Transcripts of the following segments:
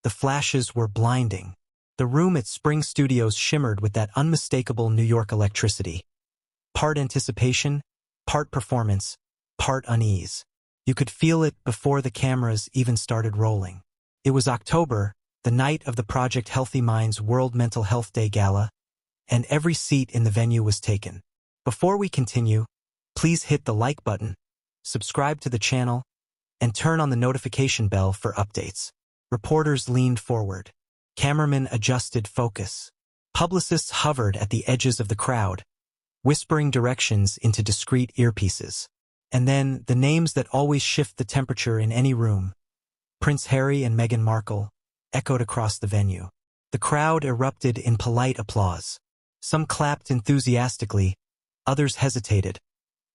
The flashes were blinding. The room at Spring Studios shimmered with that unmistakable New York electricity. Part anticipation, part performance, part unease. You could feel it before the cameras even started rolling. It was October, the night of the Project Healthy Minds World Mental Health Day Gala, and every seat in the venue was taken. Before we continue, please hit the like button, subscribe to the channel, and turn on the notification bell for updates. Reporters leaned forward. Cameramen adjusted focus. Publicists hovered at the edges of the crowd, whispering directions into discreet earpieces. And then, the names that always shift the temperature in any room, Prince Harry and Meghan Markle, echoed across the venue. The crowd erupted in polite applause. Some clapped enthusiastically, others hesitated,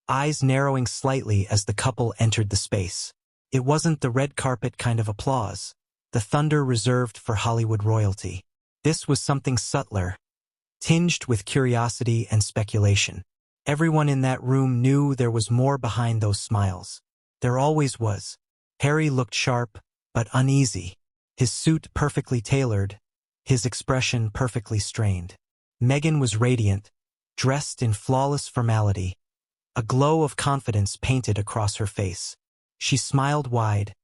eyes narrowing slightly as the couple entered the space. It wasn't the red carpet kind of applause, the thunder reserved for Hollywood royalty. This was something subtler, tinged with curiosity and speculation. Everyone in that room knew there was more behind those smiles. There always was. Harry looked sharp, but uneasy. His suit perfectly tailored, his expression perfectly strained. Meghan was radiant, dressed in flawless formality. A glow of confidence painted across her face. She smiled wide,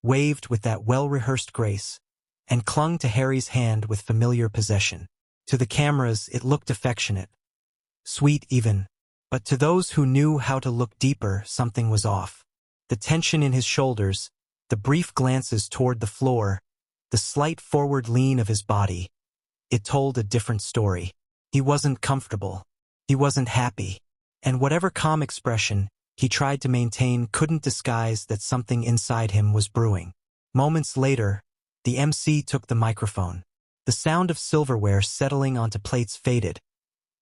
waved with that well-rehearsed grace, and clung to Harry's hand with familiar possession. To the cameras, it looked affectionate, sweet even, but to those who knew how to look deeper, something was off. The tension in his shoulders, the brief glances toward the floor, the slight forward lean of his body, it told a different story. He wasn't comfortable. He wasn't happy. And whatever calm expression he tried to maintain couldn't disguise that something inside him was brewing. Moments later, the MC took the microphone. The sound of silverware settling onto plates faded,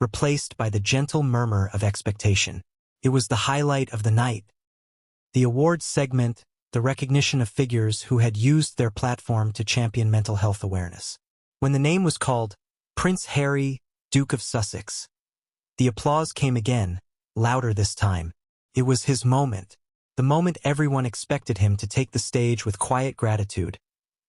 replaced by the gentle murmur of expectation. It was the highlight of the night. The awards segment, the recognition of figures who had used their platform to champion mental health awareness. When the name was called, Prince Harry, Duke of Sussex, the applause came again, louder this time. It was his moment, the moment everyone expected him to take the stage with quiet gratitude,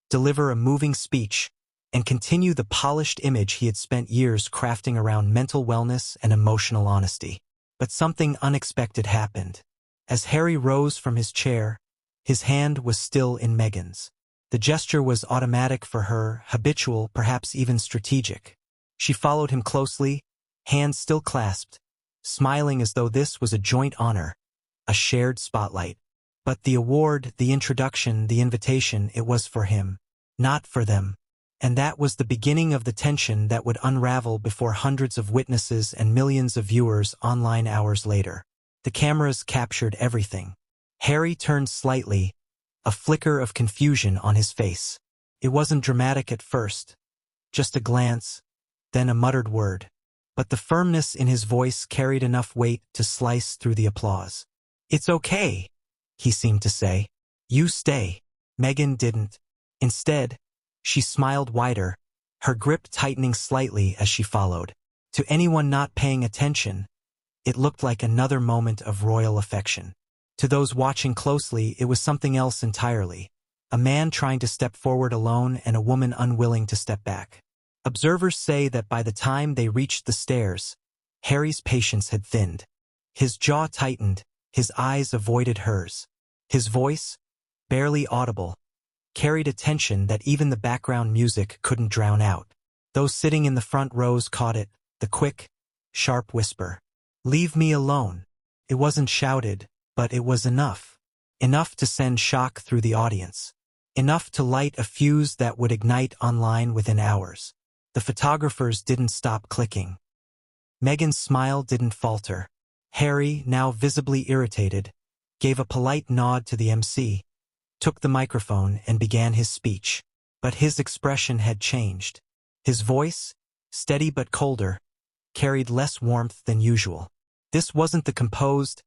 deliver a moving speech, and continue the polished image he had spent years crafting around mental wellness and emotional honesty. But something unexpected happened. As Harry rose from his chair, his hand was still in Meghan's. The gesture was automatic for her, habitual, perhaps even strategic. She followed him closely, hands still clasped, smiling as though this was a joint honor, a shared spotlight. But the award, the introduction, the invitation, it was for him, not for them. And that was the beginning of the tension that would unravel before hundreds of witnesses and millions of viewers online hours later. The cameras captured everything. Harry turned slightly, a flicker of confusion on his face. It wasn't dramatic at first, just a glance, then a muttered word. But the firmness in his voice carried enough weight to slice through the applause. "It's okay," he seemed to say. "You stay." Meghan didn't. Instead, she smiled wider, her grip tightening slightly as she followed. To anyone not paying attention, it looked like another moment of royal affection. To those watching closely, it was something else entirely. A man trying to step forward alone and a woman unwilling to step back. Observers say that by the time they reached the stairs, Harry's patience had thinned. His jaw tightened, his eyes avoided hers. His voice, barely audible, carried a tension that even the background music couldn't drown out. Those sitting in the front rows caught it, the quick, sharp whisper. "Leave me alone." It wasn't shouted, but it was enough. Enough to send shock through the audience. Enough to light a fuse that would ignite online within hours. The photographers didn't stop clicking. Meghan's smile didn't falter. Harry, now visibly irritated, gave a polite nod to the MC, took the microphone and began his speech. But his expression had changed. His voice, steady but colder, carried less warmth than usual. This wasn't the composed,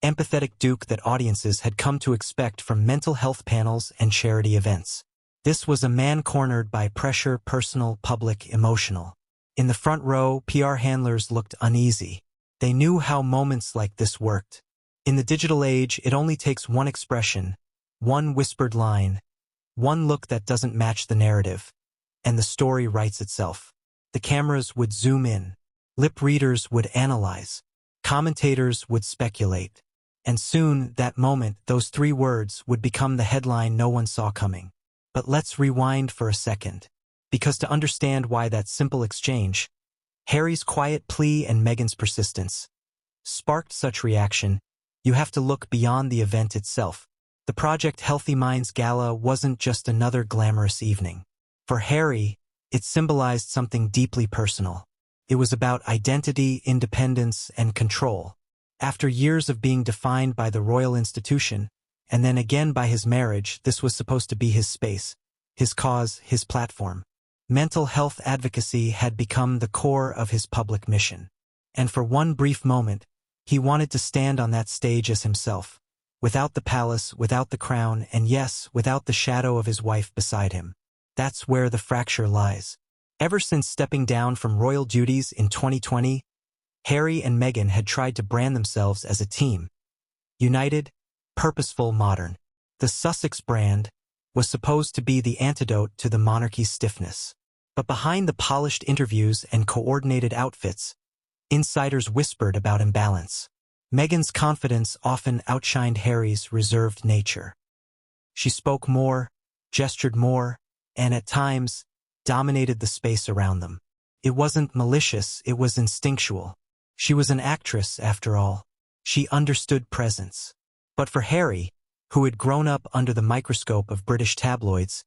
empathetic Duke that audiences had come to expect from mental health panels and charity events. This was a man cornered by pressure, personal, public, emotional. In the front row, PR handlers looked uneasy. They knew how moments like this worked. In the digital age, it only takes one expression, one whispered line, One look that doesn't match the narrative, and the story writes itself. The cameras would zoom in. Lip readers would analyze. Commentators would speculate. And soon, that moment, those 3 words would become the headline no one saw coming. But let's rewind for a second. Because to understand why that simple exchange, Harry's quiet plea and Meghan's persistence, sparked such reaction, you have to look beyond the event itself. The Project Healthy Minds Gala wasn't just another glamorous evening. For Harry, it symbolized something deeply personal. It was about identity, independence, and control. After years of being defined by the royal institution, and then again by his marriage, this was supposed to be his space, his cause, his platform. Mental health advocacy had become the core of his public mission. And for one brief moment, he wanted to stand on that stage as himself, without the palace, without the crown, and yes, without the shadow of his wife beside him. That's where the fracture lies. Ever since stepping down from royal duties in 2020, Harry and Meghan had tried to brand themselves as a team. United, purposeful, modern. The Sussex brand was supposed to be the antidote to the monarchy's stiffness. But behind the polished interviews and coordinated outfits, insiders whispered about imbalance. Meghan's confidence often outshined Harry's reserved nature. She spoke more, gestured more, and at times, dominated the space around them. It wasn't malicious, it was instinctual. She was an actress, after all. She understood presence. But for Harry, who had grown up under the microscope of British tabloids,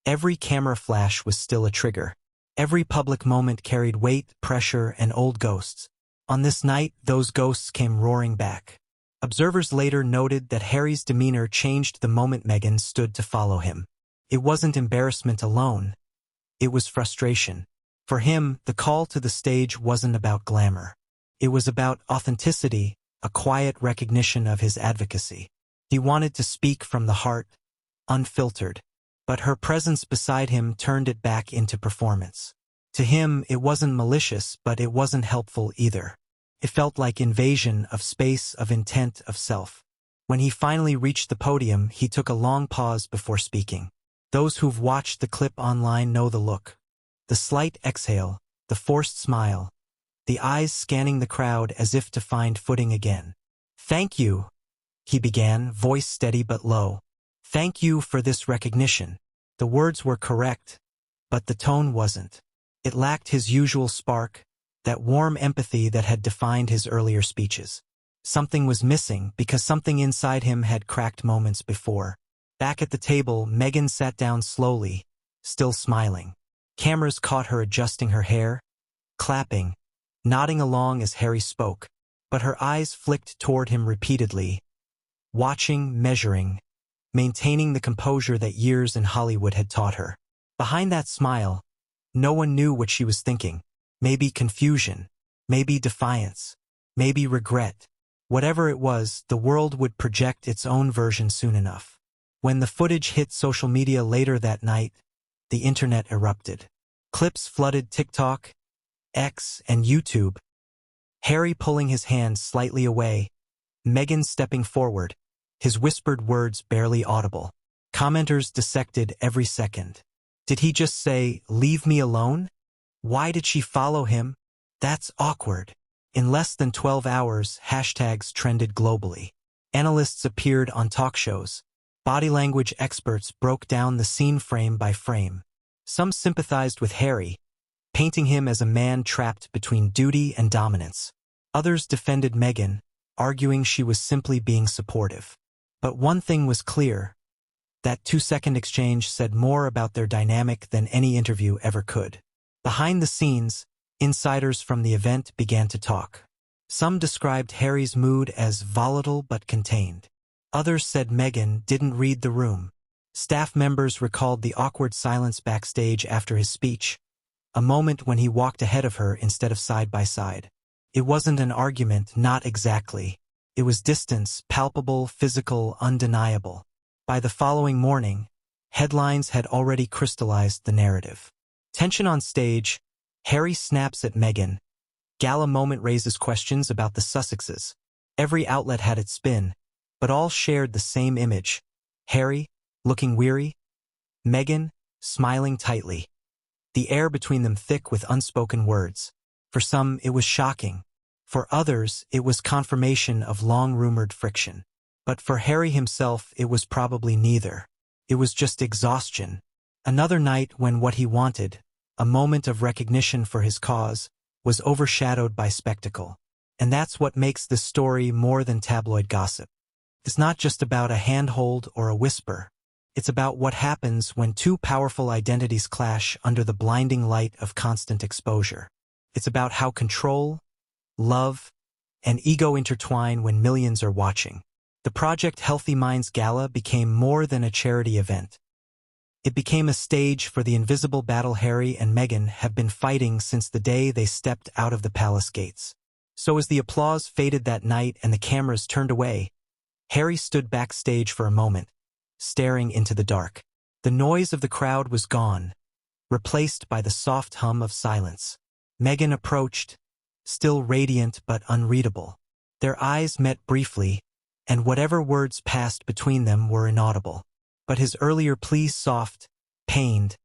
every camera flash was still a trigger. Every public moment carried weight, pressure, and old ghosts. On this night, those ghosts came roaring back. Observers later noted that Harry's demeanor changed the moment Meghan stood to follow him. It wasn't embarrassment alone. It was frustration. For him, the call to the stage wasn't about glamour. It was about authenticity, a quiet recognition of his advocacy. He wanted to speak from the heart, unfiltered. But her presence beside him turned it back into performance. To him, it wasn't malicious, but it wasn't helpful either. It felt like invasion of space, of intent, of self. When he finally reached the podium, he took a long pause before speaking. Those who've watched the clip online know the look. The slight exhale, the forced smile, the eyes scanning the crowd as if to find footing again. "Thank you," he began, voice steady but low. "Thank you for this recognition." The words were correct, but the tone wasn't. It lacked his usual spark, that warm empathy that had defined his earlier speeches. Something was missing because something inside him had cracked moments before. Back at the table, Meghan sat down slowly, still smiling. Cameras caught her adjusting her hair, clapping, nodding along as Harry spoke, but her eyes flicked toward him repeatedly, watching, measuring, maintaining the composure that years in Hollywood had taught her. Behind that smile, no one knew what she was thinking. Maybe confusion, maybe defiance, maybe regret. Whatever it was, the world would project its own version soon enough. When the footage hit social media later that night, the internet erupted. Clips flooded TikTok, X, and YouTube. Harry pulling his hand slightly away, Meghan stepping forward, his whispered words barely audible. Commenters dissected every second. Did he just say, "Leave me alone"? Why did she follow him? That's awkward. In less than 12 hours, hashtags trended globally. Analysts appeared on talk shows. Body language experts broke down the scene frame by frame. Some sympathized with Harry, painting him as a man trapped between duty and dominance. Others defended Meghan, arguing she was simply being supportive. But one thing was clear. That 2-second exchange said more about their dynamic than any interview ever could. Behind the scenes, insiders from the event began to talk. Some described Harry's mood as volatile but contained. Others said Meghan didn't read the room. Staff members recalled the awkward silence backstage after his speech, a moment when he walked ahead of her instead of side by side. It wasn't an argument, not exactly. It was distance, palpable, physical, undeniable. By the following morning, headlines had already crystallized the narrative. Tension on stage, Harry snaps at Meghan. Gala moment raises questions about the Sussexes. Every outlet had its spin, but all shared the same image. Harry, looking weary, Meghan, smiling tightly, the air between them thick with unspoken words. For some, it was shocking. For others, it was confirmation of long-rumored friction. But for Harry himself, it was probably neither. It was just exhaustion. Another night when what he wanted, a moment of recognition for his cause, was overshadowed by spectacle. And that's what makes this story more than tabloid gossip. It's not just about a handhold or a whisper. It's about what happens when two powerful identities clash under the blinding light of constant exposure. It's about how control, love, and ego intertwine when millions are watching. The Project Healthy Minds Gala became more than a charity event. It became a stage for the invisible battle Harry and Meghan have been fighting since the day they stepped out of the palace gates. So as the applause faded that night and the cameras turned away, Harry stood backstage for a moment, staring into the dark. The noise of the crowd was gone, replaced by the soft hum of silence. Meghan approached, still radiant but unreadable. Their eyes met briefly, and whatever words passed between them were inaudible. But his earlier plea, soft, pained,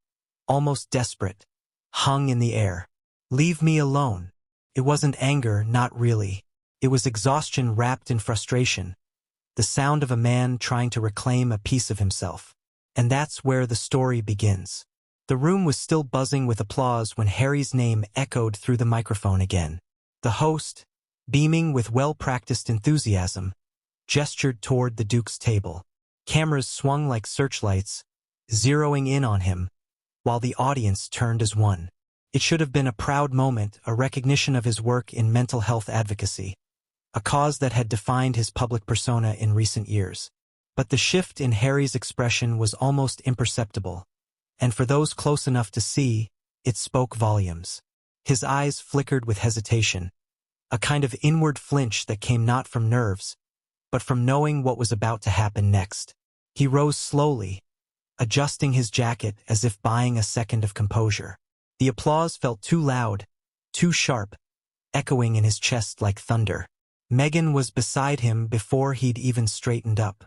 almost desperate, hung in the air. "Leave me alone." It wasn't anger, not really. It was exhaustion wrapped in frustration, the sound of a man trying to reclaim a piece of himself. And that's where the story begins. The room was still buzzing with applause when Harry's name echoed through the microphone again. The host, beaming with well-practiced enthusiasm, gestured toward the Duke's table. Cameras swung like searchlights, zeroing in on him, while the audience turned as one. It should have been a proud moment, a recognition of his work in mental health advocacy, a cause that had defined his public persona in recent years. But the shift in Harry's expression was almost imperceptible, and for those close enough to see, it spoke volumes. His eyes flickered with hesitation, a kind of inward flinch that came not from nerves, but from knowing what was about to happen next. He rose slowly, adjusting his jacket as if buying a second of composure. The applause felt too loud, too sharp, echoing in his chest like thunder. Meghan was beside him before he'd even straightened up.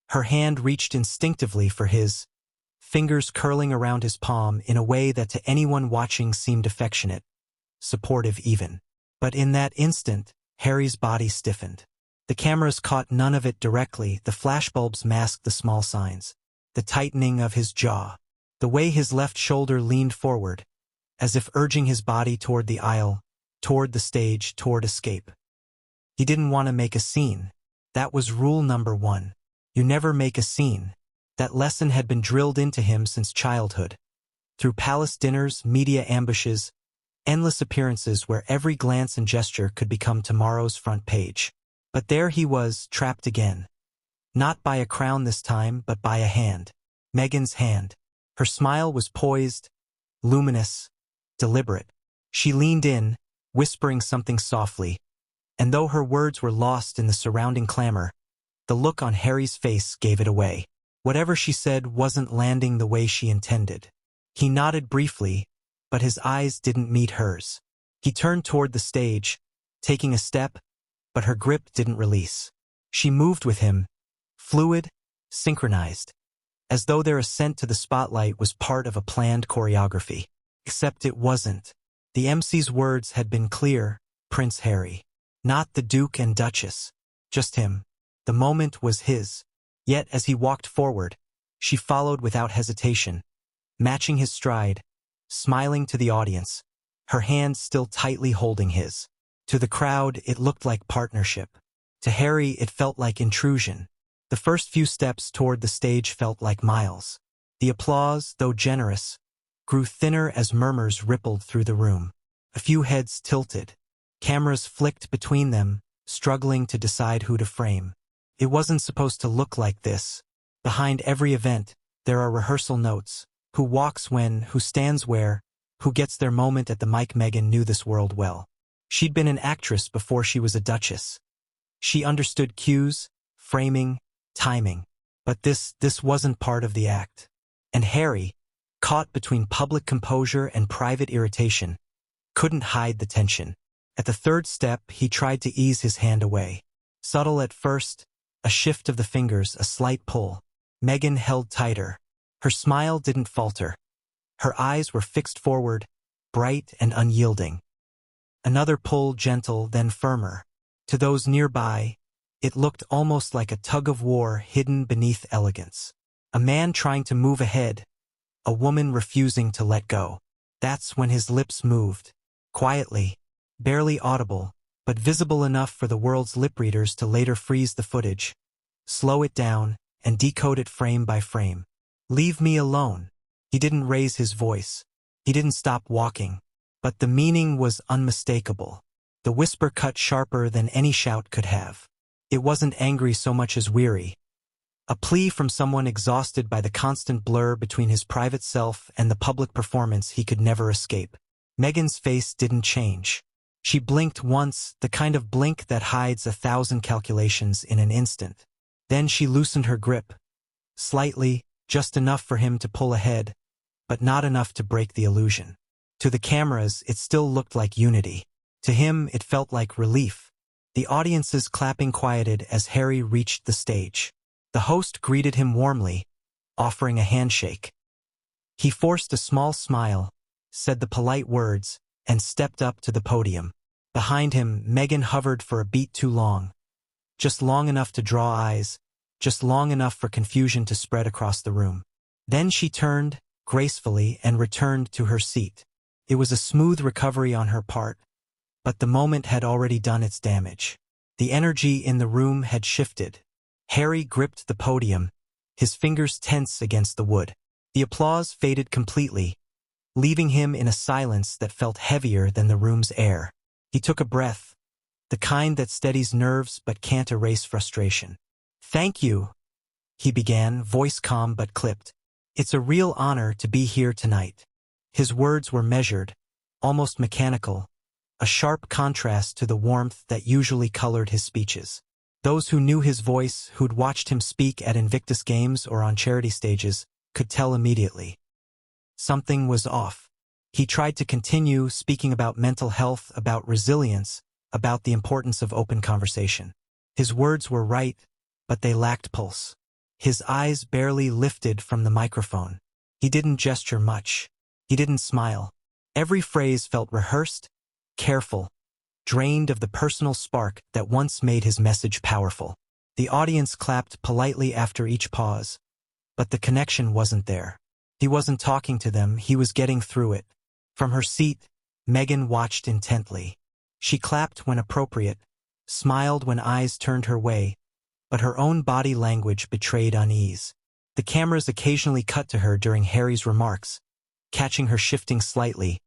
Her hand reached instinctively for his, fingers curling around his palm in a way that to anyone watching seemed affectionate, supportive even. But in that instant, Harry's body stiffened. The cameras caught none of it directly. The flashbulbs masked the small signs, the tightening of his jaw, the way his left shoulder leaned forward, as if urging his body toward the aisle, toward the stage, toward escape. He didn't want to make a scene. That was rule number 1. You never make a scene. That lesson had been drilled into him since childhood. Through palace dinners, media ambushes, endless appearances where every glance and gesture could become tomorrow's front page. But there he was, trapped again. Not by a crown this time, but by a hand. Meghan's hand. Her smile was poised, luminous, deliberate. She leaned in, whispering something softly, and though her words were lost in the surrounding clamor, the look on Harry's face gave it away. Whatever she said wasn't landing the way she intended. He nodded briefly, but his eyes didn't meet hers. He turned toward the stage, taking a step, but her grip didn't release. She moved with him, fluid, synchronized, as though their ascent to the spotlight was part of a planned choreography. Except it wasn't. The MC's words had been clear, Prince Harry. Not the Duke and Duchess. Just him. The moment was his. Yet as he walked forward, she followed without hesitation, matching his stride, smiling to the audience, her hand still tightly holding his. To the crowd, it looked like partnership. To Harry, it felt like intrusion. The first few steps toward the stage felt like miles. The applause, though generous, grew thinner as murmurs rippled through the room. A few heads tilted. Cameras flicked between them, struggling to decide who to frame. It wasn't supposed to look like this. Behind every event, there are rehearsal notes. Who walks when, who stands where, who gets their moment at the mic. Meghan knew this world well. She'd been an actress before she was a duchess. She understood cues, framing, timing. But this wasn't part of the act. And Harry, caught between public composure and private irritation, couldn't hide the tension. At the third step, he tried to ease his hand away. Subtle at first, a shift of the fingers, a slight pull. Meghan held tighter, Her smile didn't falter. Her eyes were fixed forward, bright and unyielding. Another pull, gentle, then firmer. To those nearby, it looked almost like a tug-of-war hidden beneath elegance. A man trying to move ahead, a woman refusing to let go. That's when his lips moved. Quietly, barely audible, but visible enough for the world's lip readers to later freeze the footage, slow it down, and decode it frame by frame. "Leave me alone." He didn't raise his voice. He didn't stop walking. But the meaning was unmistakable. The whisper cut sharper than any shout could have. It wasn't angry so much as weary. A plea from someone exhausted by the constant blur between his private self and the public performance he could never escape. Meghan's face didn't change. She blinked once, the kind of blink that hides 1,000 calculations in an instant. Then she loosened her grip. Slightly, just enough for him to pull ahead, but not enough to break the illusion. To the cameras, it still looked like unity. To him, it felt like relief. The audience's clapping quieted as Harry reached the stage. The host greeted him warmly, offering a handshake. He forced a small smile, said the polite words, and stepped up to the podium. Behind him, Meghan hovered for a beat too long. Just long enough to draw eyes, just long enough for confusion to spread across the room. Then she turned, gracefully, and returned to her seat. It was a smooth recovery on her part, but the moment had already done its damage. The energy in the room had shifted. Harry gripped the podium, his fingers tense against the wood. The applause faded completely, leaving him in a silence that felt heavier than the room's air. He took a breath, the kind that steadies nerves but can't erase frustration. "Thank you," he began, voice calm but clipped. "It's a real honor to be here tonight." His words were measured, almost mechanical, a sharp contrast to the warmth that usually colored his speeches. Those who knew his voice, who'd watched him speak at Invictus Games or on charity stages, could tell immediately. Something was off. He tried to continue, speaking about mental health, about resilience, about the importance of open conversation. His words were right, but they lacked pulse. His eyes barely lifted from the microphone. He didn't gesture much. He didn't smile. Every phrase felt rehearsed, careful, drained of the personal spark that once made his message powerful. The audience clapped politely after each pause, but the connection wasn't there. He wasn't talking to them, he was getting through it. From her seat, Meghan watched intently. She clapped when appropriate, smiled when eyes turned her way, but her own body language betrayed unease. The cameras occasionally cut to her during Harry's remarks, catching her shifting slightly,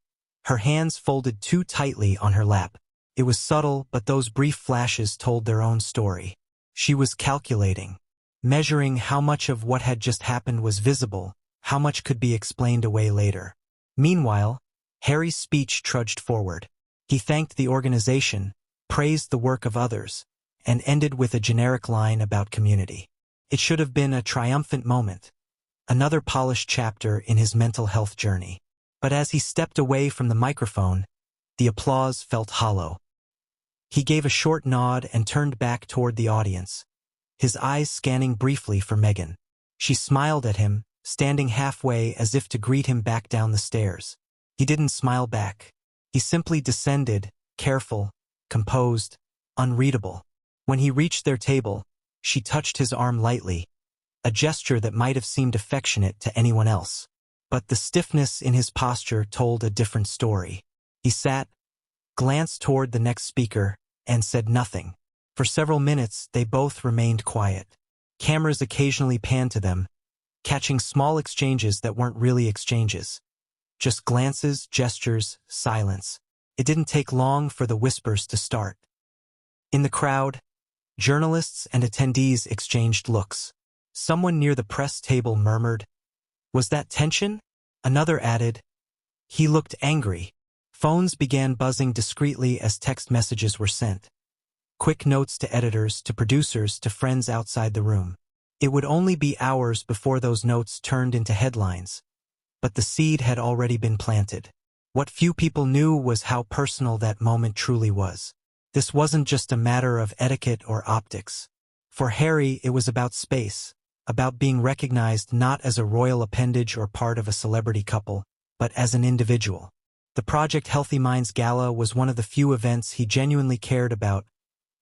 her hands folded too tightly on her lap. It was subtle, but those brief flashes told their own story. She was calculating, measuring how much of what had just happened was visible, how much could be explained away later. Meanwhile, Harry's speech trudged forward. He thanked the organization, praised the work of others, and ended with a generic line about community. It should have been a triumphant moment, another polished chapter in his mental health journey. But as he stepped away from the microphone, the applause felt hollow. He gave a short nod and turned back toward the audience, his eyes scanning briefly for Meghan. She smiled at him, standing halfway as if to greet him back down the stairs. He didn't smile back. He simply descended, careful, composed, unreadable. When he reached their table, she touched his arm lightly, a gesture that might have seemed affectionate to anyone else. But the stiffness in his posture told a different story. He sat, glanced toward the next speaker, and said nothing. For several minutes, they both remained quiet. Cameras occasionally panned to them, catching small exchanges that weren't really exchanges. Just glances, gestures, silence. It didn't take long for the whispers to start. In the crowd, journalists and attendees exchanged looks. Someone near the press table murmured, "Was that tension?" Another added, "He looked angry." Phones began buzzing discreetly as text messages were sent. Quick notes to editors, to producers, to friends outside the room. It would only be hours before those notes turned into headlines, but the seed had already been planted. What few people knew was how personal that moment truly was. This wasn't just a matter of etiquette or optics. For Harry, it was about space, about being recognized not as a royal appendage or part of a celebrity couple, but as an individual. The Project Healthy Minds Gala was one of the few events he genuinely cared about,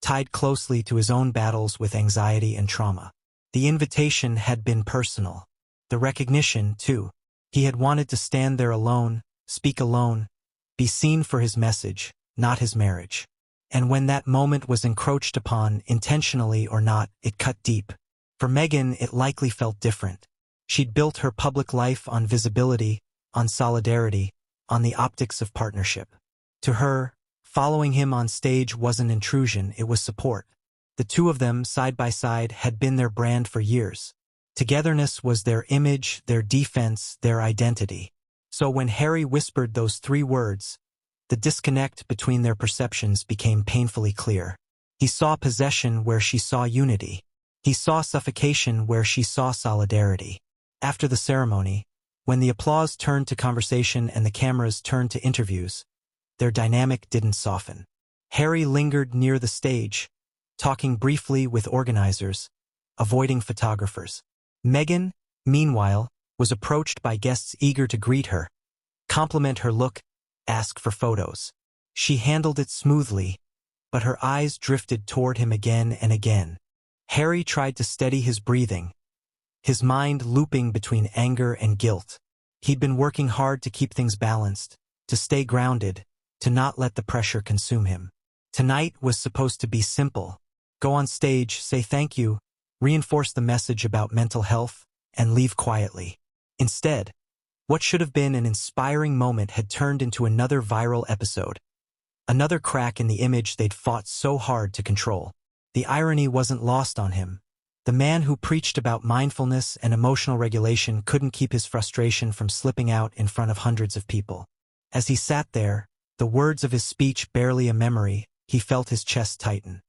tied closely to his own battles with anxiety and trauma. The invitation had been personal. The recognition, too. He had wanted to stand there alone, speak alone, be seen for his message, not his marriage. And when that moment was encroached upon, intentionally or not, it cut deep. For Meghan, it likely felt different. She'd built her public life on visibility, on solidarity, on the optics of partnership. To her, following him on stage wasn't intrusion, it was support. The two of them, side by side, had been their brand for years. Togetherness was their image, their defense, their identity. So when Harry whispered those 3 words, the disconnect between their perceptions became painfully clear. He saw possession where she saw unity. He saw suffocation where she saw solidarity. After the ceremony, when the applause turned to conversation and the cameras turned to interviews, their dynamic didn't soften. Harry lingered near the stage, talking briefly with organizers, avoiding photographers. Meghan, meanwhile, was approached by guests eager to greet her, compliment her look, ask for photos. She handled it smoothly, but her eyes drifted toward him again and again. Harry tried to steady his breathing, his mind looping between anger and guilt. He'd been working hard to keep things balanced, to stay grounded, to not let the pressure consume him. Tonight was supposed to be simple. Go on stage, say thank you, reinforce the message about mental health, and leave quietly. Instead, what should have been an inspiring moment had turned into another viral episode. Another crack in the image they'd fought so hard to control. The irony wasn't lost on him. The man who preached about mindfulness and emotional regulation couldn't keep his frustration from slipping out in front of hundreds of people. As he sat there, the words of his speech barely a memory, he felt his chest tighten.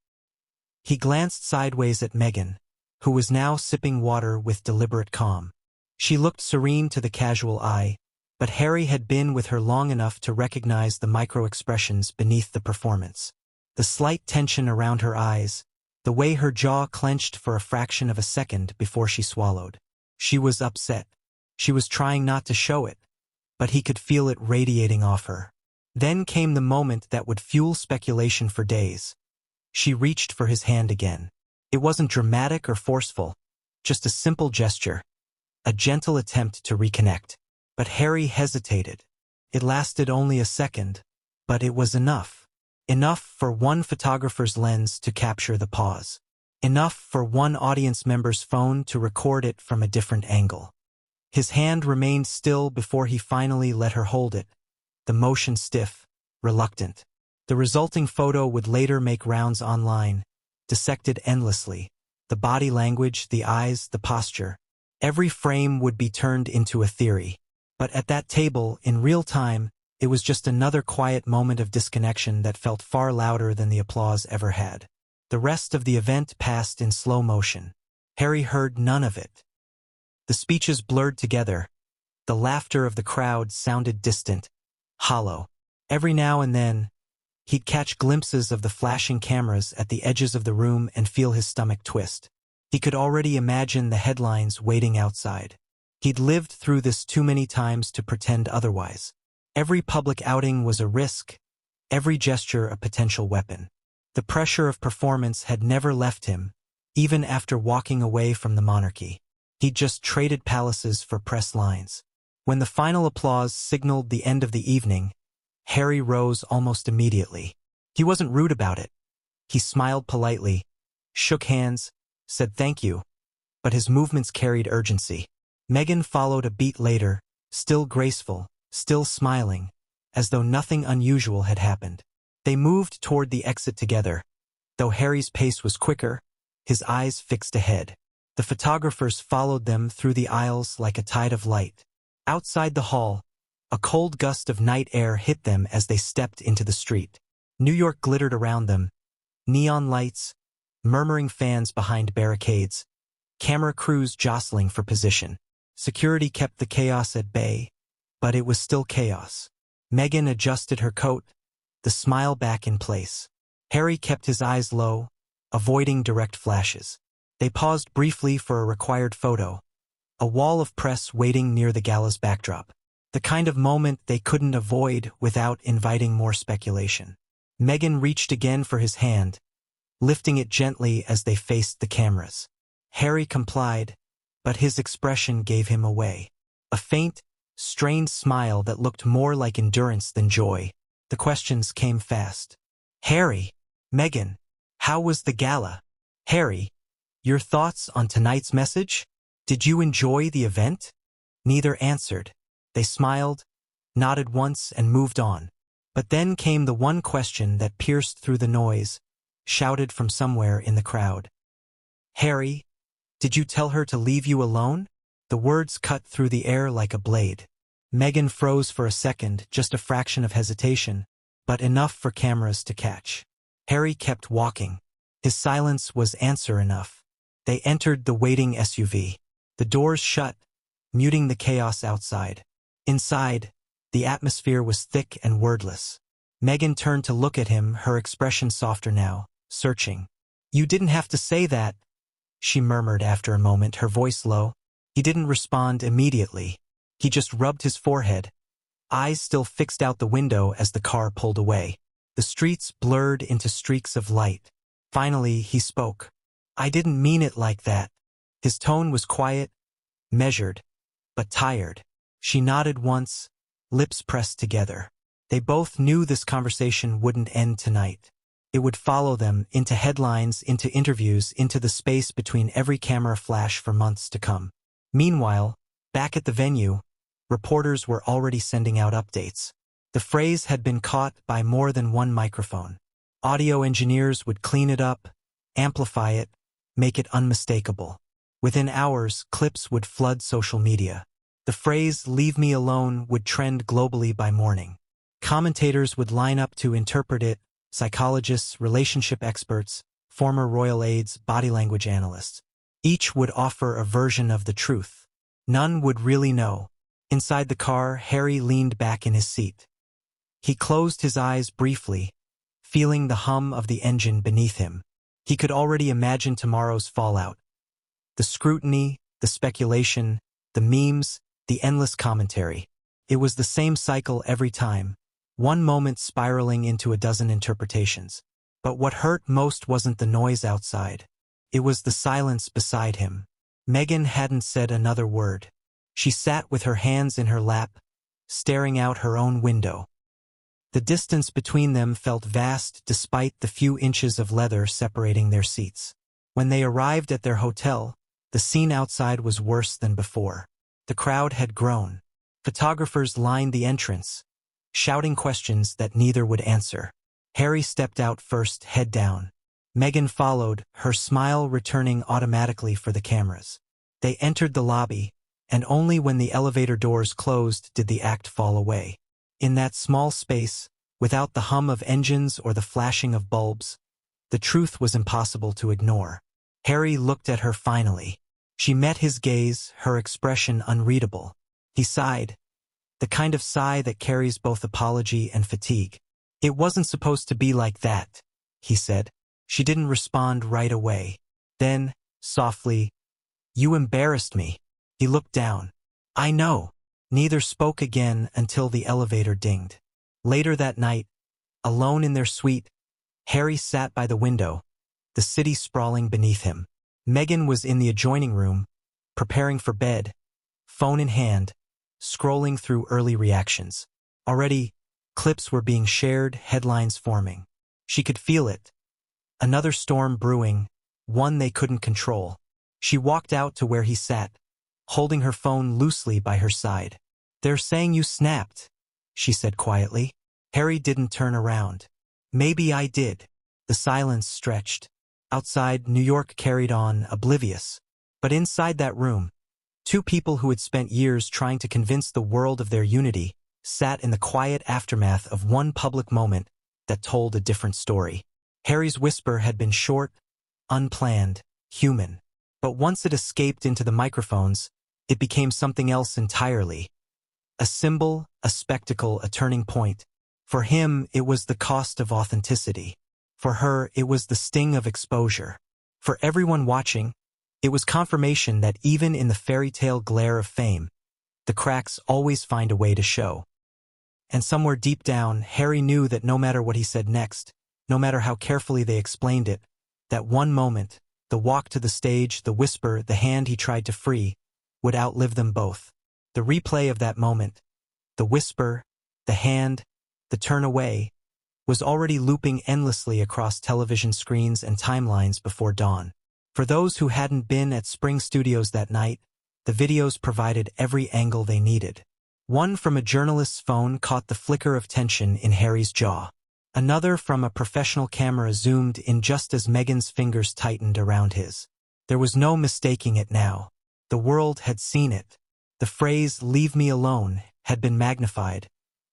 He glanced sideways at Meghan, who was now sipping water with deliberate calm. She looked serene to the casual eye, but Harry had been with her long enough to recognize the micro-expressions beneath the performance. The slight tension around her eyes, the way her jaw clenched for a fraction of a second before she swallowed. She was upset. She was trying not to show it, but he could feel it radiating off her. Then came the moment that would fuel speculation for days. She reached for his hand again. It wasn't dramatic or forceful, just a simple gesture, a gentle attempt to reconnect. But Harry hesitated. It lasted only a second, but it was enough. Enough for one photographer's lens to capture the pause. Enough for one audience member's phone to record it from a different angle. His hand remained still before he finally let her hold it, the motion stiff, reluctant. The resulting photo would later make rounds online, dissected endlessly. The body language, the eyes, the posture. Every frame would be turned into a theory. But at that table, in real time, it was just another quiet moment of disconnection that felt far louder than the applause ever had. The rest of the event passed in slow motion. Harry heard none of it. The speeches blurred together. The laughter of the crowd sounded distant, hollow. Every now and then, he'd catch glimpses of the flashing cameras at the edges of the room and feel his stomach twist. He could already imagine the headlines waiting outside. He'd lived through this too many times to pretend otherwise. Every public outing was a risk, every gesture a potential weapon. The pressure of performance had never left him, even after walking away from the monarchy. He'd just traded palaces for press lines. When the final applause signaled the end of the evening, Harry rose almost immediately. He wasn't rude about it. He smiled politely, shook hands, said thank you, but his movements carried urgency. Meghan followed a beat later, still graceful, still smiling, as though nothing unusual had happened. They moved toward the exit together. Though Harry's pace was quicker, his eyes fixed ahead. The photographers followed them through the aisles like a tide of light. Outside the hall, a cold gust of night air hit them as they stepped into the street. New York glittered around them. Neon lights, murmuring fans behind barricades, camera crews jostling for position. Security kept the chaos at bay, but it was still chaos. Meghan adjusted her coat, the smile back in place. Harry kept his eyes low, avoiding direct flashes. They paused briefly for a required photo, a wall of press waiting near the gala's backdrop. The kind of moment they couldn't avoid without inviting more speculation. Meghan reached again for his hand, lifting it gently as they faced the cameras. Harry complied, but his expression gave him away. A faint, strained smile that looked more like endurance than joy. The questions came fast. Harry, Meghan, how was the gala? Harry, your thoughts on tonight's message? Did you enjoy the event? Neither answered. They smiled, nodded once, and moved on. But then came the one question that pierced through the noise, shouted from somewhere in the crowd. Harry, did you tell her to leave you alone? The words cut through the air like a blade. Meghan froze for a second, just a fraction of hesitation, but enough for cameras to catch. Harry kept walking. His silence was answer enough. They entered the waiting SUV. The doors shut, muting the chaos outside. Inside, the atmosphere was thick and wordless. Meghan turned to look at him, her expression softer now, searching. You didn't have to say that, she murmured after a moment, her voice low. He didn't respond immediately. He just rubbed his forehead, eyes still fixed out the window as the car pulled away. The streets blurred into streaks of light. Finally, he spoke. I didn't mean it like that. His tone was quiet, measured, but tired. She nodded once, lips pressed together. They both knew this conversation wouldn't end tonight. It would follow them into headlines, into interviews, into the space between every camera flash for months to come. Meanwhile, back at the venue, reporters were already sending out updates. The phrase had been caught by more than one microphone. Audio engineers would clean it up, amplify it, make it unmistakable. Within hours, clips would flood social media. The phrase, "leave me alone," would trend globally by morning. Commentators would line up to interpret it, psychologists, relationship experts, former royal aides, body language analysts. Each would offer a version of the truth. None would really know. Inside the car, Harry leaned back in his seat. He closed his eyes briefly, feeling the hum of the engine beneath him. He could already imagine tomorrow's fallout. The scrutiny, the speculation, the memes, the endless commentary. It was the same cycle every time, one moment spiraling into a dozen interpretations. But what hurt most wasn't the noise outside. It was the silence beside him. Meghan hadn't said another word. She sat with her hands in her lap, staring out her own window. The distance between them felt vast despite the few inches of leather separating their seats. When they arrived at their hotel, the scene outside was worse than before. The crowd had grown. Photographers lined the entrance, shouting questions that neither would answer. Harry stepped out first, head down. Meghan followed, her smile returning automatically for the cameras. They entered the lobby, and only when the elevator doors closed did the act fall away. In that small space, without the hum of engines or the flashing of bulbs, the truth was impossible to ignore. Harry looked at her finally. She met his gaze, her expression unreadable. He sighed, the kind of sigh that carries both apology and fatigue. It wasn't supposed to be like that, he said. She didn't respond right away. Then, softly, you embarrassed me. He looked down. I know. Neither spoke again until the elevator dinged. Later that night, alone in their suite, Harry sat by the window, the city sprawling beneath him. Meghan was in the adjoining room, preparing for bed, phone in hand, scrolling through early reactions. Already, clips were being shared, headlines forming. She could feel it. Another storm brewing, one they couldn't control. She walked out to where he sat, holding her phone loosely by her side. They're saying you snapped, she said quietly. Harry didn't turn around. Maybe I did. The silence stretched. Outside, New York carried on, oblivious. But inside that room, two people who had spent years trying to convince the world of their unity sat in the quiet aftermath of one public moment that told a different story. Harry's whisper had been short, unplanned, human. But once it escaped into the microphones, it became something else entirely. A symbol, a spectacle, a turning point. For him, it was the cost of authenticity. For her, it was the sting of exposure. For everyone watching, It was confirmation that even in the fairy tale glare of fame, the cracks always find a way to show. And somewhere deep down, Harry knew that no matter what he said next, no matter how carefully they explained it, that one moment, the walk to the stage, the whisper, the hand he tried to free, would outlive them both. The replay of that moment, the whisper, the hand, the turn away, was already looping endlessly across television screens and timelines before dawn. For those who hadn't been at Spring Studios that night, the videos provided every angle they needed. One from a journalist's phone caught the flicker of tension in Harry's jaw. Another from a professional camera zoomed in just as Meghan's fingers tightened around his. There was no mistaking it now. The world had seen it. The phrase, "leave me alone," had been magnified,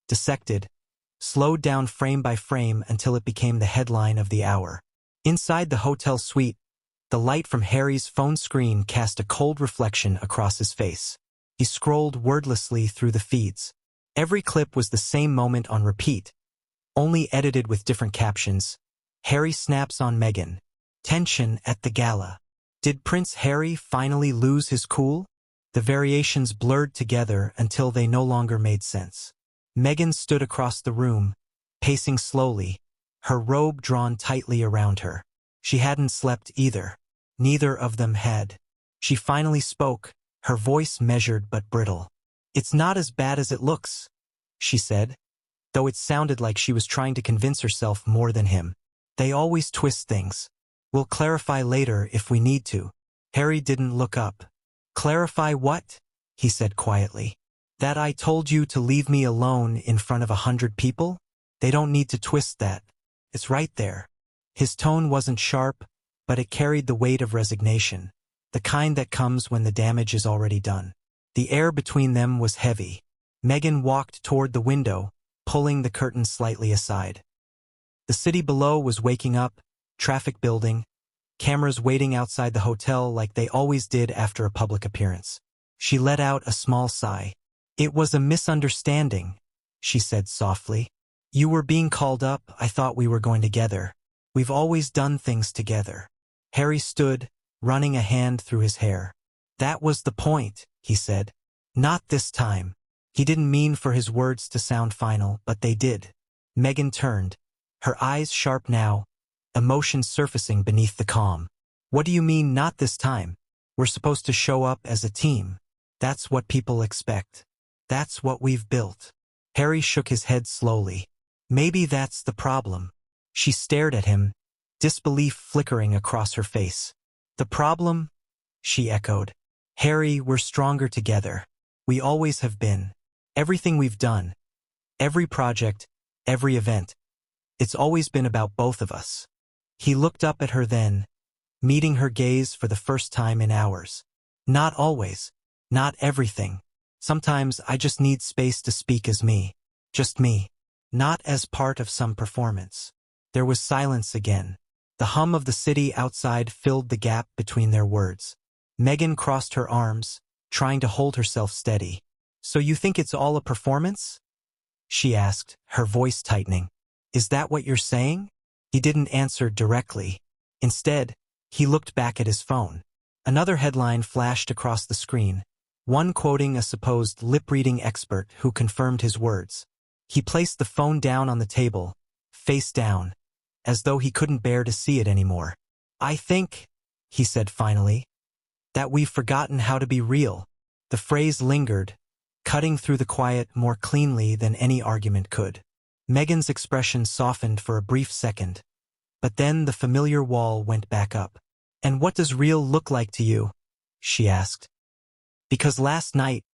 dissected, slowed down frame by frame until it became the headline of the hour. Inside the hotel suite, the light from Harry's phone screen cast a cold reflection across his face. He scrolled wordlessly through the feeds. Every clip was the same moment on repeat, only edited with different captions. Harry snaps on Meghan. Tension at the gala. Did Prince Harry finally lose his cool? The variations blurred together until they no longer made sense. Meghan stood across the room, pacing slowly, her robe drawn tightly around her. She hadn't slept either. Neither of them had. She finally spoke, her voice measured but brittle. "It's not as bad as it looks," she said, though it sounded like she was trying to convince herself more than him. "They always twist things. We'll clarify later if we need to." Harry didn't look up. "Clarify what?" he said quietly. "That I told you to leave me alone in front of 100 people? They don't need to twist that. It's right there." His tone wasn't sharp, but it carried the weight of resignation, the kind that comes when the damage is already done. The air between them was heavy. Meghan walked toward the window, pulling the curtain slightly aside. The city below was waking up, traffic building, cameras waiting outside the hotel like they always did after a public appearance. She let out a small sigh. "It was a misunderstanding," she said softly. "You were being called up. I thought we were going together. We've always done things together." Harry stood, running a hand through his hair. "That was the point," he said. "Not this time." He didn't mean for his words to sound final, but they did. Meghan turned, her eyes sharp now, emotion surfacing beneath the calm. "What do you mean, not this time? We're supposed to show up as a team. That's what people expect. That's what we've built." Harry shook his head slowly. "Maybe that's the problem." She stared at him, disbelief flickering across her face. "The problem?" she echoed. "Harry, we're stronger together. We always have been. Everything we've done, every project, every event, it's always been about both of us." He looked up at her then, meeting her gaze for the first time in hours. "Not always. Not everything. Sometimes I just need space to speak as me. Just me. Not as part of some performance." There was silence again. The hum of the city outside filled the gap between their words. Meghan crossed her arms, trying to hold herself steady. "So you think it's all a performance?" she asked, her voice tightening. "Is that what you're saying?" He didn't answer directly. Instead, he looked back at his phone. Another headline flashed across the screen, one quoting a supposed lip-reading expert who confirmed his words. He placed the phone down on the table, face down, as though he couldn't bear to see it anymore. "I think," he said finally, "that we've forgotten how to be real." The phrase lingered, cutting through the quiet more cleanly than any argument could. Meghan's expression softened for a brief second, but then the familiar wall went back up. "And what does real look like to you?" she asked. "Because last night,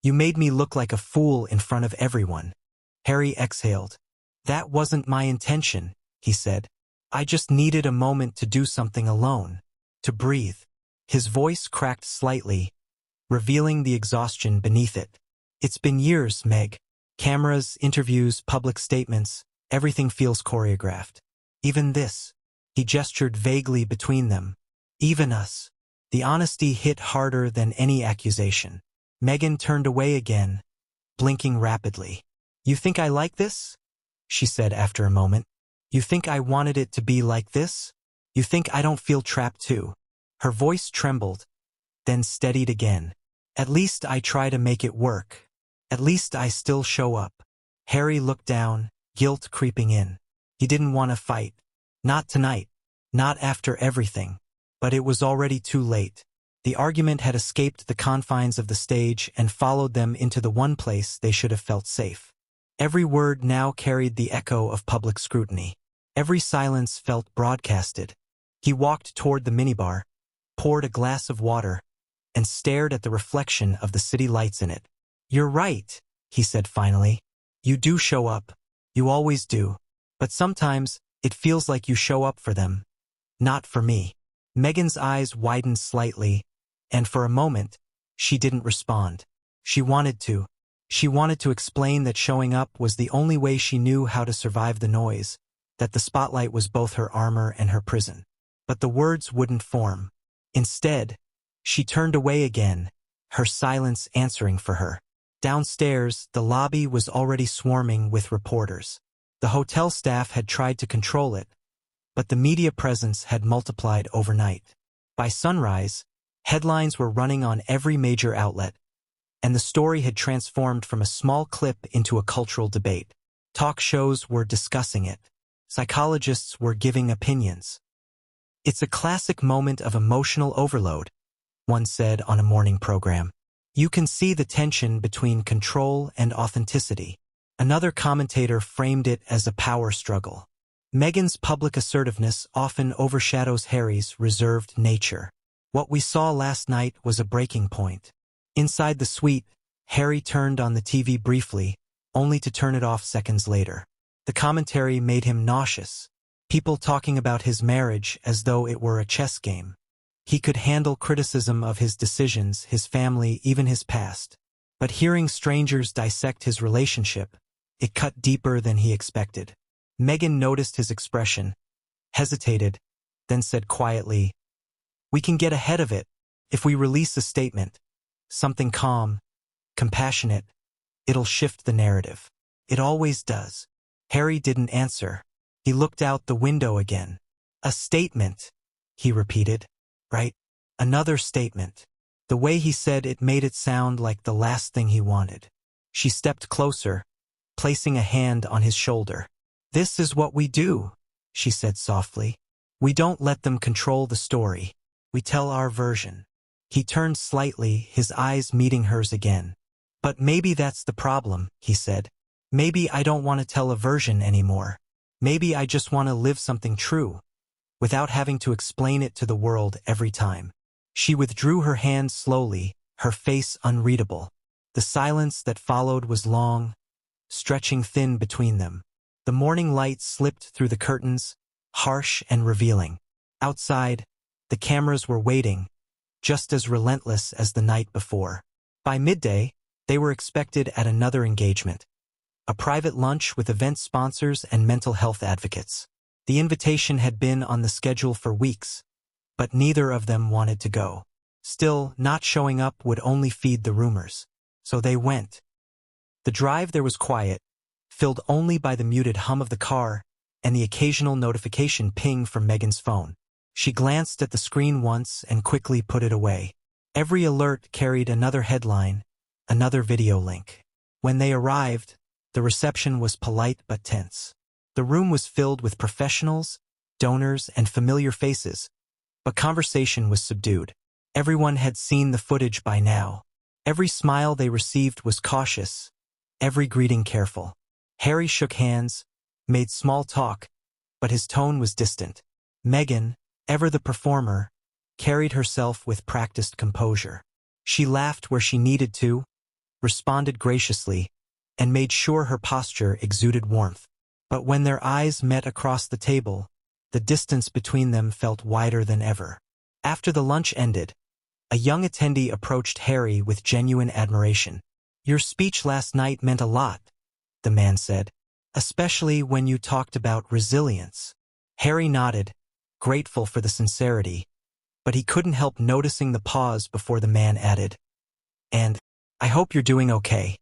you made me look like a fool in front of everyone." Harry exhaled. "That wasn't my intention," he said. "I just needed a moment to do something alone, to breathe." His voice cracked slightly, revealing the exhaustion beneath it. "It's been years, Meg. Cameras, interviews, public statements, everything feels choreographed. Even this." He gestured vaguely between them. "Even us." The honesty hit harder than any accusation. Meghan turned away again, blinking rapidly. "You think I like this?" she said after a moment. "You think I wanted it to be like this? You think I don't feel trapped too?" Her voice trembled, then steadied again. At least I try to make it work. At least I still show up. Harry looked down, guilt creeping in. He didn't want to fight. Not tonight. Not after everything. But it was already too late. The argument had escaped the confines of the stage and followed them into the one place they should have felt safe. Every word now carried the echo of public scrutiny. Every silence felt broadcasted. He walked toward the minibar, poured a glass of water, and stared at the reflection of the city lights in it. "You're right," he said finally. "You do show up. You always do. But sometimes, it feels like you show up for them. Not for me." Meghan's eyes widened slightly, and for a moment, she didn't respond. She wanted to. She wanted to explain that showing up was the only way she knew how to survive the noise, that the spotlight was both her armor and her prison. But the words wouldn't form. Instead, she turned away again, her silence answering for her. Downstairs, the lobby was already swarming with reporters. The hotel staff had tried to control it, but the media presence had multiplied overnight. By sunrise, headlines were running on every major outlet, and the story had transformed from a small clip into a cultural debate. Talk shows were discussing it. Psychologists were giving opinions. "It's a classic moment of emotional overload," one said on a morning program. "You can see the tension between control and authenticity." Another commentator framed it as a power struggle. Meghan's public assertiveness often overshadows Harry's reserved nature. What we saw last night was a breaking point. Inside the suite, Harry turned on the TV briefly, only to turn it off seconds later. The commentary made him nauseous. People talking about his marriage as though it were a chess game. He could handle criticism of his decisions, his family, even his past. But hearing strangers dissect his relationship, it cut deeper than he expected. Meghan noticed his expression, hesitated, then said quietly, "We can get ahead of it if we release a statement. Something calm, compassionate. It'll shift the narrative. It always does." Harry didn't answer. He looked out the window again. "A statement," he repeated. "Right? Another statement." The way he said it made it sound like the last thing he wanted. She stepped closer, placing a hand on his shoulder. "This is what we do," she said softly. "We don't let them control the story. We tell our version." He turned slightly, his eyes meeting hers again. "But maybe that's the problem," he said. "Maybe I don't want to tell a version anymore. Maybe I just want to live something true, without having to explain it to the world every time." She withdrew her hand slowly, her face unreadable. The silence that followed was long, stretching thin between them. The morning light slipped through the curtains, harsh and revealing. Outside, the cameras were waiting, just as relentless as the night before. By midday, they were expected at another engagement. A private lunch with event sponsors and mental health advocates. The invitation had been on the schedule for weeks, but neither of them wanted to go. Still, not showing up would only feed the rumors. So they went. The drive there was quiet, filled only by the muted hum of the car and the occasional notification ping from Meghan's phone. She glanced at the screen once and quickly put it away. Every alert carried another headline, another video link. When they arrived, the reception was polite but tense. The room was filled with professionals, donors, and familiar faces, but conversation was subdued. Everyone had seen the footage by now. Every smile they received was cautious, every greeting careful. Harry shook hands, made small talk, but his tone was distant. Meghan, ever the performer, carried herself with practiced composure. She laughed where she needed to, responded graciously, and made sure her posture exuded warmth. But when their eyes met across the table, the distance between them felt wider than ever. After the lunch ended, a young attendee approached Harry with genuine admiration. "Your speech last night meant a lot," the man said, "especially when you talked about resilience." Harry nodded, grateful for the sincerity, but he couldn't help noticing the pause before the man added, "And I hope you're doing okay."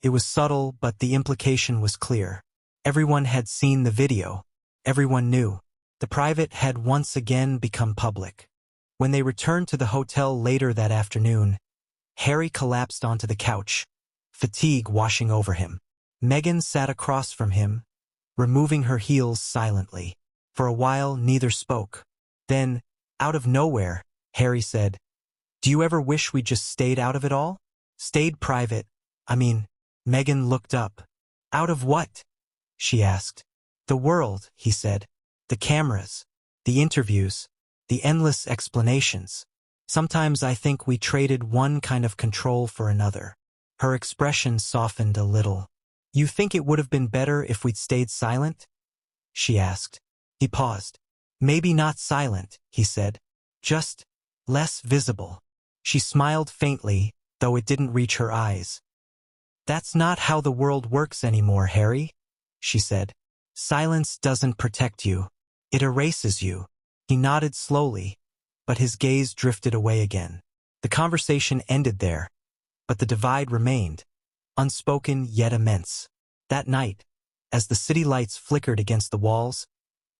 It was subtle, but the implication was clear. Everyone had seen the video. Everyone knew. The private had once again become public. When they returned to the hotel later that afternoon, Harry collapsed onto the couch, fatigue washing over him. Meghan sat across from him, removing her heels silently. For a while, neither spoke. Then, out of nowhere, Harry said, "Do you ever wish we just stayed out of it all? Stayed private, I mean." Meghan looked up. "Out of what?" she asked. "The world," he said. "The cameras, the interviews, the endless explanations. Sometimes I think we traded one kind of control for another." Her expression softened a little. "You think it would have been better if we'd stayed silent?" she asked. He paused. "Maybe not silent," he said. "Just less visible." She smiled faintly, though it didn't reach her eyes. "That's not how the world works anymore, Harry," she said. "Silence doesn't protect you. It erases you." He nodded slowly, but his gaze drifted away again. The conversation ended there, but the divide remained, unspoken yet immense. That night, as the city lights flickered against the walls,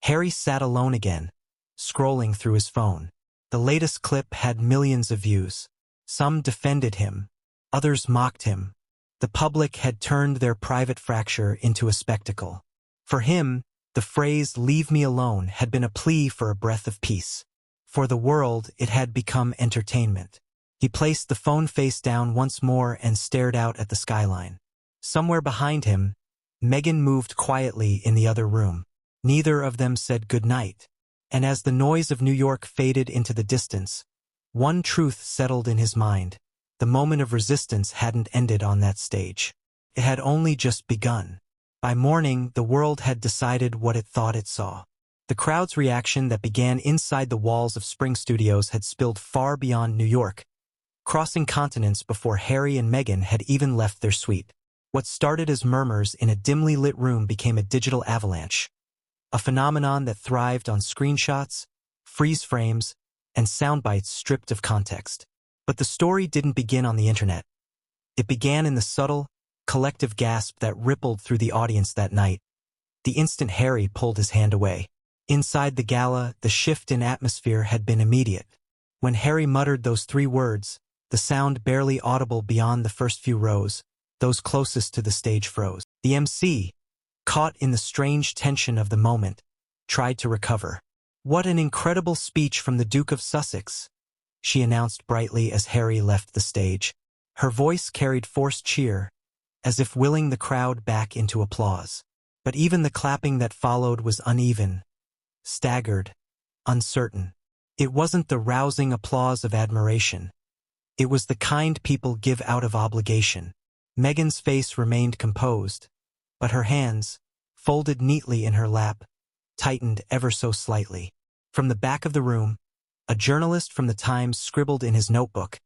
Harry sat alone again, scrolling through his phone. The latest clip had millions of views. Some defended him, others mocked him. The public had turned their private fracture into a spectacle. For him, the phrase "leave me alone" had been a plea for a breath of peace. For the world, it had become entertainment. He placed the phone face down once more and stared out at the skyline. Somewhere behind him, Meghan moved quietly in the other room. Neither of them said good night. And as the noise of New York faded into the distance, one truth settled in his mind. The moment of resistance hadn't ended on that stage. It had only just begun. By morning, the world had decided what it thought it saw. The crowd's reaction that began inside the walls of Spring Studios had spilled far beyond New York, crossing continents before Harry and Meghan had even left their suite. What started as murmurs in a dimly lit room became a digital avalanche, a phenomenon that thrived on screenshots, freeze frames, and soundbites stripped of context. But the story didn't begin on the internet. It began in the subtle, collective gasp that rippled through the audience that night. The instant Harry pulled his hand away. Inside the gala, the shift in atmosphere had been immediate. When Harry muttered those 3 words, the sound barely audible beyond the first few rows, those closest to the stage froze. The MC, caught in the strange tension of the moment, tried to recover. "What an incredible speech from the Duke of Sussex," she announced brightly as Harry left the stage. Her voice carried forced cheer, as if willing the crowd back into applause. But even the clapping that followed was uneven, staggered, uncertain. It wasn't the rousing applause of admiration. It was the kind people give out of obligation. Meghan's face remained composed, but her hands, folded neatly in her lap, tightened ever so slightly. From the back of the room, a journalist from the Times scribbled in his notebook,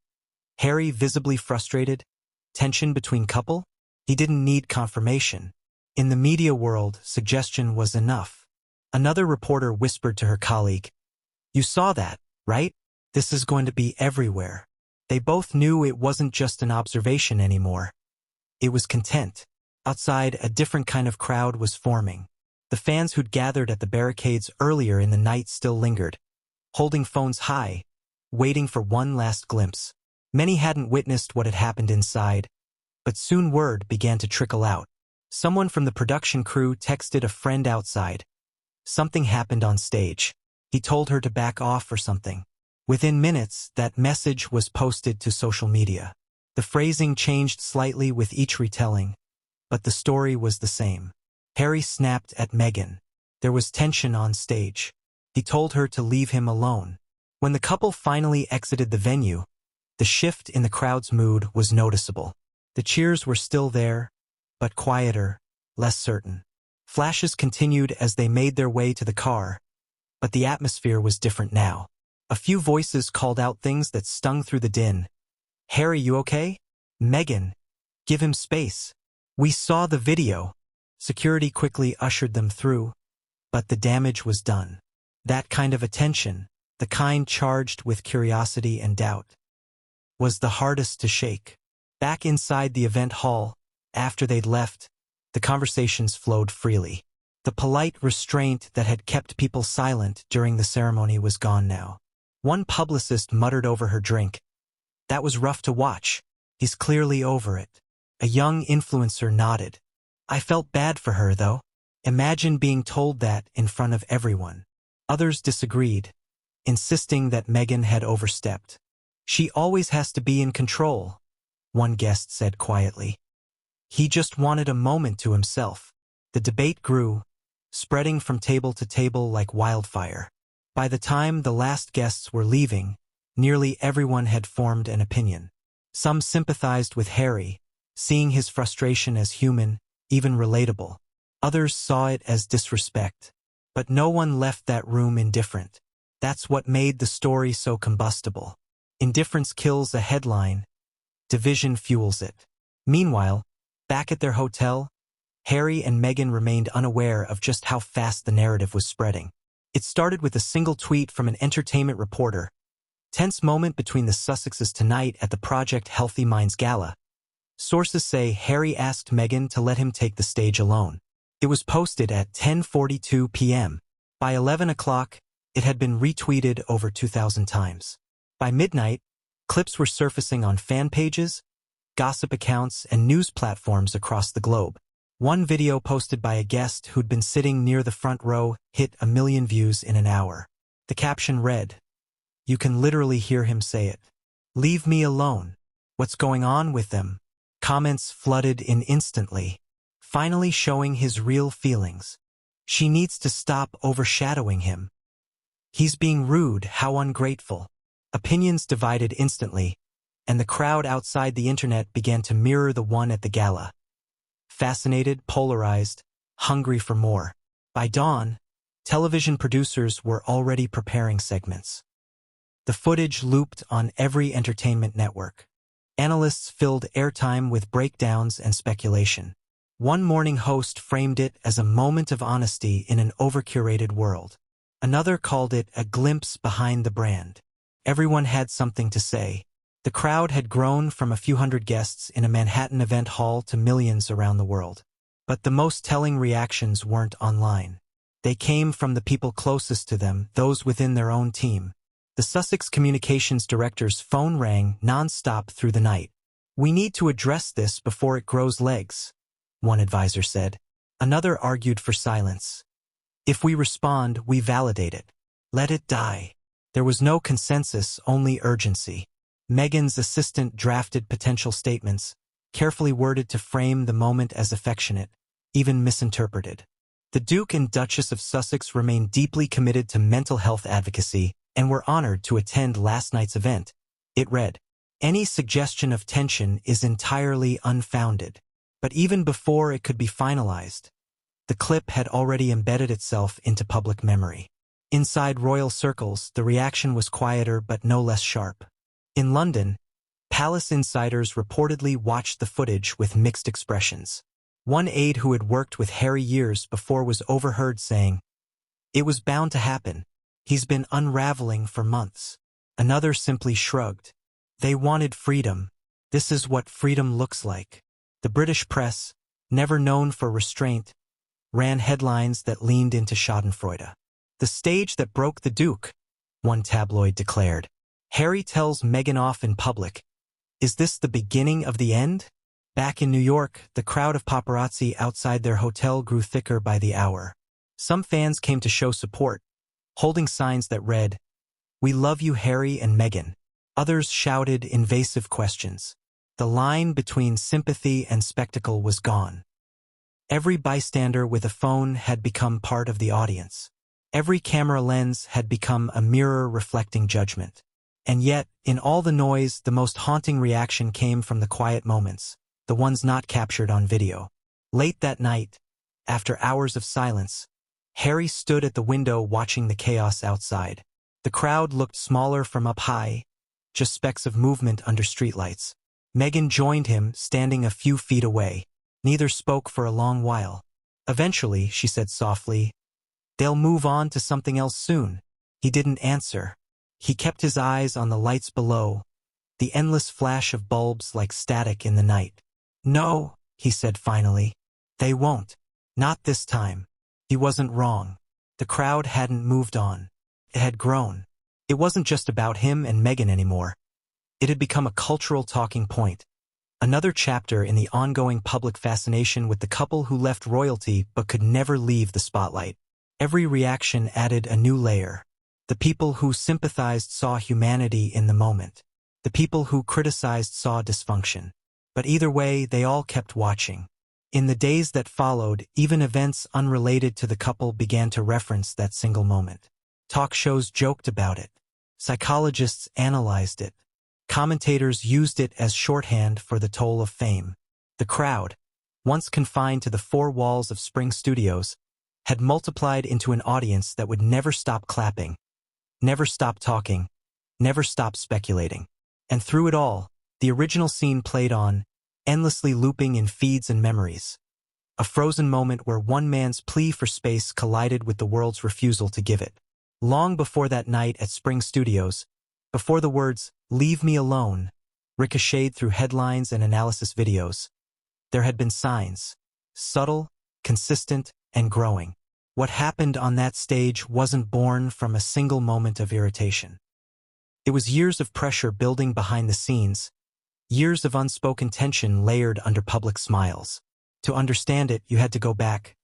"Harry visibly frustrated? Tension between couple?" He didn't need confirmation. In the media world, suggestion was enough. Another reporter whispered to her colleague, "You saw that, right? This is going to be everywhere." They both knew it wasn't just an observation anymore. It was content. Outside, a different kind of crowd was forming. The fans who'd gathered at the barricades earlier in the night still lingered, holding phones high, waiting for one last glimpse. Many hadn't witnessed what had happened inside, but soon word began to trickle out. Someone from the production crew texted a friend outside. Something happened on stage. He told her to back off or something. Within minutes, that message was posted to social media. The phrasing changed slightly with each retelling, but the story was the same. Harry snapped at Meghan. There was tension on stage. He told her to leave him alone. When the couple finally exited the venue, the shift in the crowd's mood was noticeable. The cheers were still there, but quieter, less certain. Flashes continued as they made their way to the car, but the atmosphere was different now. A few voices called out things that stung through the din. "Harry, you okay? Meghan, give him space. We saw the video." Security quickly ushered them through, but the damage was done. That kind of attention, the kind charged with curiosity and doubt, was the hardest to shake. Back inside the event hall, after they'd left, the conversations flowed freely. The polite restraint that had kept people silent during the ceremony was gone now. One publicist muttered over her drink, "That was rough to watch. He's clearly over it." A young influencer nodded. "I felt bad for her, though. Imagine being told that in front of everyone." Others disagreed, insisting that Meghan had overstepped. "She always has to be in control," one guest said quietly. "He just wanted a moment to himself." The debate grew, spreading from table to table like wildfire. By the time the last guests were leaving, nearly everyone had formed an opinion. Some sympathized with Harry, seeing his frustration as human, even relatable. Others saw it as disrespect. But no one left that room indifferent. That's what made the story so combustible. Indifference kills a headline, division fuels it. Meanwhile, back at their hotel, Harry and Meghan remained unaware of just how fast the narrative was spreading. It started with a single tweet from an entertainment reporter. "Tense moment between the Sussexes tonight at the Project Healthy Minds Gala. Sources say Harry asked Meghan to let him take the stage alone." It was posted at 10:42 p.m. By 11 o'clock, it had been retweeted over 2,000 times. By midnight, clips were surfacing on fan pages, gossip accounts, and news platforms across the globe. One video posted by a guest who'd been sitting near the front row hit 1 million views in an hour. The caption read, "You can literally hear him say it. Leave me alone. What's going on with them?" Comments flooded in instantly, finally showing his real feelings. "She needs to stop overshadowing him. He's being rude, how ungrateful." Opinions divided instantly, and the crowd outside the internet began to mirror the one at the gala. Fascinated, polarized, hungry for more. By dawn, television producers were already preparing segments. The footage looped on every entertainment network. Analysts filled airtime with breakdowns and speculation. One morning host framed it as a moment of honesty in an over-curated world. Another called it a glimpse behind the brand. Everyone had something to say. The crowd had grown from a few hundred guests in a Manhattan event hall to millions around the world. But the most telling reactions weren't online. They came from the people closest to them, those within their own team. The Sussex communications director's phone rang non-stop through the night. "We need to address this before it grows legs," one advisor said. Another argued for silence. "If we respond, we validate it. Let it die." There was no consensus, only urgency. Meghan's assistant drafted potential statements, carefully worded to frame the moment as affectionate, even misinterpreted. The Duke and Duchess of Sussex remained deeply committed to mental health advocacy and were honored to attend last night's event. It read, "Any suggestion of tension is entirely unfounded." But even before it could be finalized, the clip had already embedded itself into public memory. Inside royal circles, the reaction was quieter but no less sharp. In London, palace insiders reportedly watched the footage with mixed expressions. One aide who had worked with Harry years before was overheard saying, "It was bound to happen. He's been unraveling for months." Another simply shrugged. "They wanted freedom. This is what freedom looks like." The British press, never known for restraint, ran headlines that leaned into schadenfreude. "The stage that broke the Duke," one tabloid declared. "Harry tells Meghan off in public. Is this the beginning of the end?" Back in New York, the crowd of paparazzi outside their hotel grew thicker by the hour. Some fans came to show support, holding signs that read, "We love you, Harry and Meghan." Others shouted invasive questions. The line between sympathy and spectacle was gone. Every bystander with a phone had become part of the audience. Every camera lens had become a mirror reflecting judgment. And yet, in all the noise, the most haunting reaction came from the quiet moments, the ones not captured on video. Late that night, after hours of silence, Harry stood at the window watching the chaos outside. The crowd looked smaller from up high, just specks of movement under streetlights. Meghan joined him, standing a few feet away. Neither spoke for a long while. Eventually, she said softly, "They'll move on to something else soon." He didn't answer. He kept his eyes on the lights below, the endless flash of bulbs like static in the night. "No," he said finally. "They won't. Not this time." He wasn't wrong. The crowd hadn't moved on. It had grown. It wasn't just about him and Meghan anymore. It had become a cultural talking point. Another chapter in the ongoing public fascination with the couple who left royalty but could never leave the spotlight. Every reaction added a new layer. The people who sympathized saw humanity in the moment. The people who criticized saw dysfunction. But either way, they all kept watching. In the days that followed, even events unrelated to the couple began to reference that single moment. Talk shows joked about it. Psychologists analyzed it. Commentators used it as shorthand for the toll of fame. The crowd, once confined to the four walls of Spring Studios, had multiplied into an audience that would never stop clapping, never stop talking, never stop speculating. And through it all, the original scene played on, endlessly looping in feeds and memories. A frozen moment where one man's plea for space collided with the world's refusal to give it. Long before that night at Spring Studios, before the words, "Leave me alone," ricocheted through headlines and analysis videos, there had been signs, subtle, consistent, and growing. What happened on that stage wasn't born from a single moment of irritation. It was years of pressure building behind the scenes, years of unspoken tension layered under public smiles. To understand it, you had to go back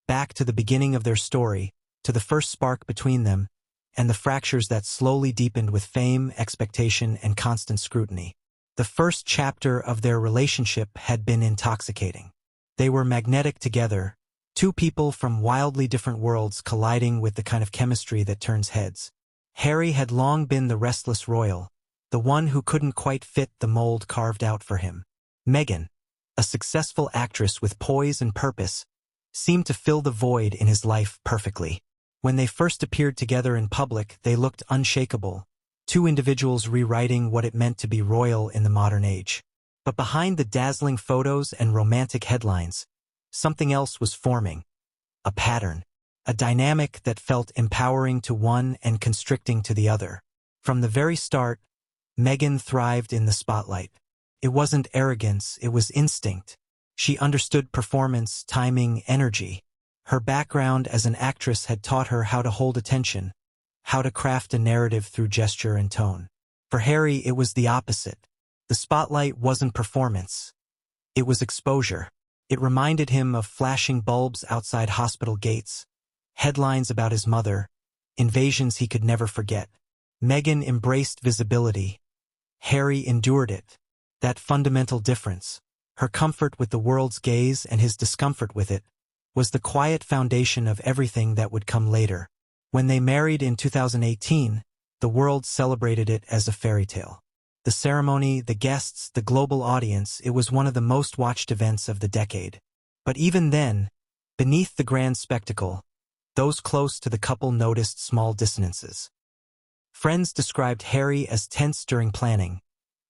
to the beginning of their story, to the first spark between them, and the fractures that slowly deepened with fame, expectation, and constant scrutiny. The first chapter of their relationship had been intoxicating. They were magnetic together, two people from wildly different worlds colliding with the kind of chemistry that turns heads. Harry had long been the restless royal, the one who couldn't quite fit the mold carved out for him. Meghan, a successful actress with poise and purpose, seemed to fill the void in his life perfectly. When they first appeared together in public, they looked unshakable, two individuals rewriting what it meant to be royal in the modern age. But behind the dazzling photos and romantic headlines, something else was forming. A pattern. A dynamic that felt empowering to one and constricting to the other. From the very start, Meghan thrived in the spotlight. It wasn't arrogance, it was instinct. She understood performance, timing, energy. Her background as an actress had taught her how to hold attention, how to craft a narrative through gesture and tone. For Harry, it was the opposite. The spotlight wasn't performance. It was exposure. It reminded him of flashing bulbs outside hospital gates, headlines about his mother, invasions he could never forget. Meghan embraced visibility. Harry endured it. That fundamental difference, her comfort with the world's gaze and his discomfort with it, was the quiet foundation of everything that would come later. When they married in 2018, the world celebrated it as a fairy tale. The ceremony, the guests, the global audience, it was one of the most watched events of the decade. But even then, beneath the grand spectacle, those close to the couple noticed small dissonances. Friends described Harry as tense during planning,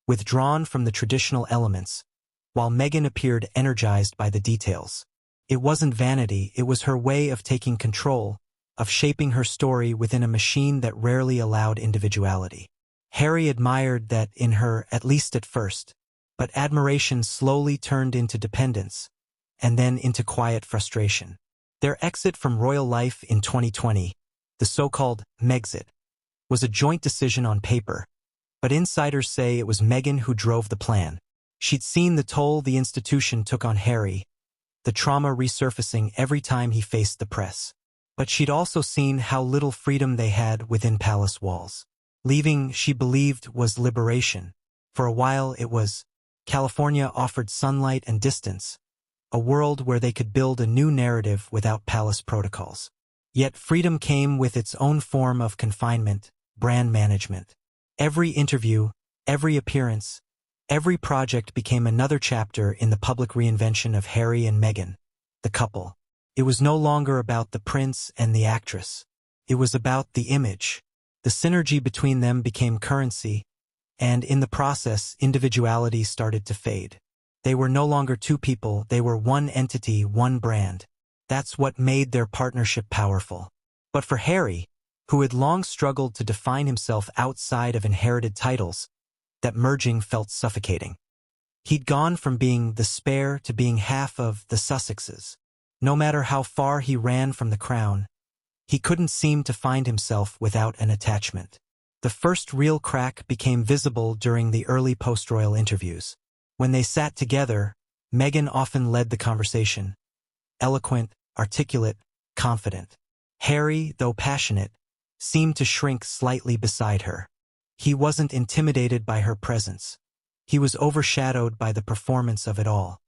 withdrawn from the traditional elements, while Meghan appeared energized by the details. It wasn't vanity, it was her way of taking control, of shaping her story within a machine that rarely allowed individuality. Harry admired that in her, at least at first, but admiration slowly turned into dependence, and then into quiet frustration. Their exit from royal life in 2020, the so-called Megxit, was a joint decision on paper, but insiders say it was Meghan who drove the plan. She'd seen the toll the institution took on Harry, the trauma resurfacing every time he faced the press. But she'd also seen how little freedom they had within palace walls. Leaving, she believed, was liberation. For a while it was. California offered sunlight and distance, a world where they could build a new narrative without palace protocols. Yet freedom came with its own form of confinement, brand management. Every interview, every appearance, every project became another chapter in the public reinvention of Harry and Meghan, the couple. It was no longer about the prince and the actress. It was about the image. The synergy between them became currency, and in the process, individuality started to fade. They were no longer two people, they were one entity, one brand. That's what made their partnership powerful. But for Harry, who had long struggled to define himself outside of inherited titles, that merging felt suffocating. He'd gone from being the spare to being half of the Sussexes. No matter how far he ran from the crown, he couldn't seem to find himself without an attachment. The first real crack became visible during the early post-royal interviews. When they sat together, Meghan often led the conversation. Eloquent, articulate, confident. Harry, though passionate, seemed to shrink slightly beside her. He wasn't intimidated by her presence. He was overshadowed by the performance of it all.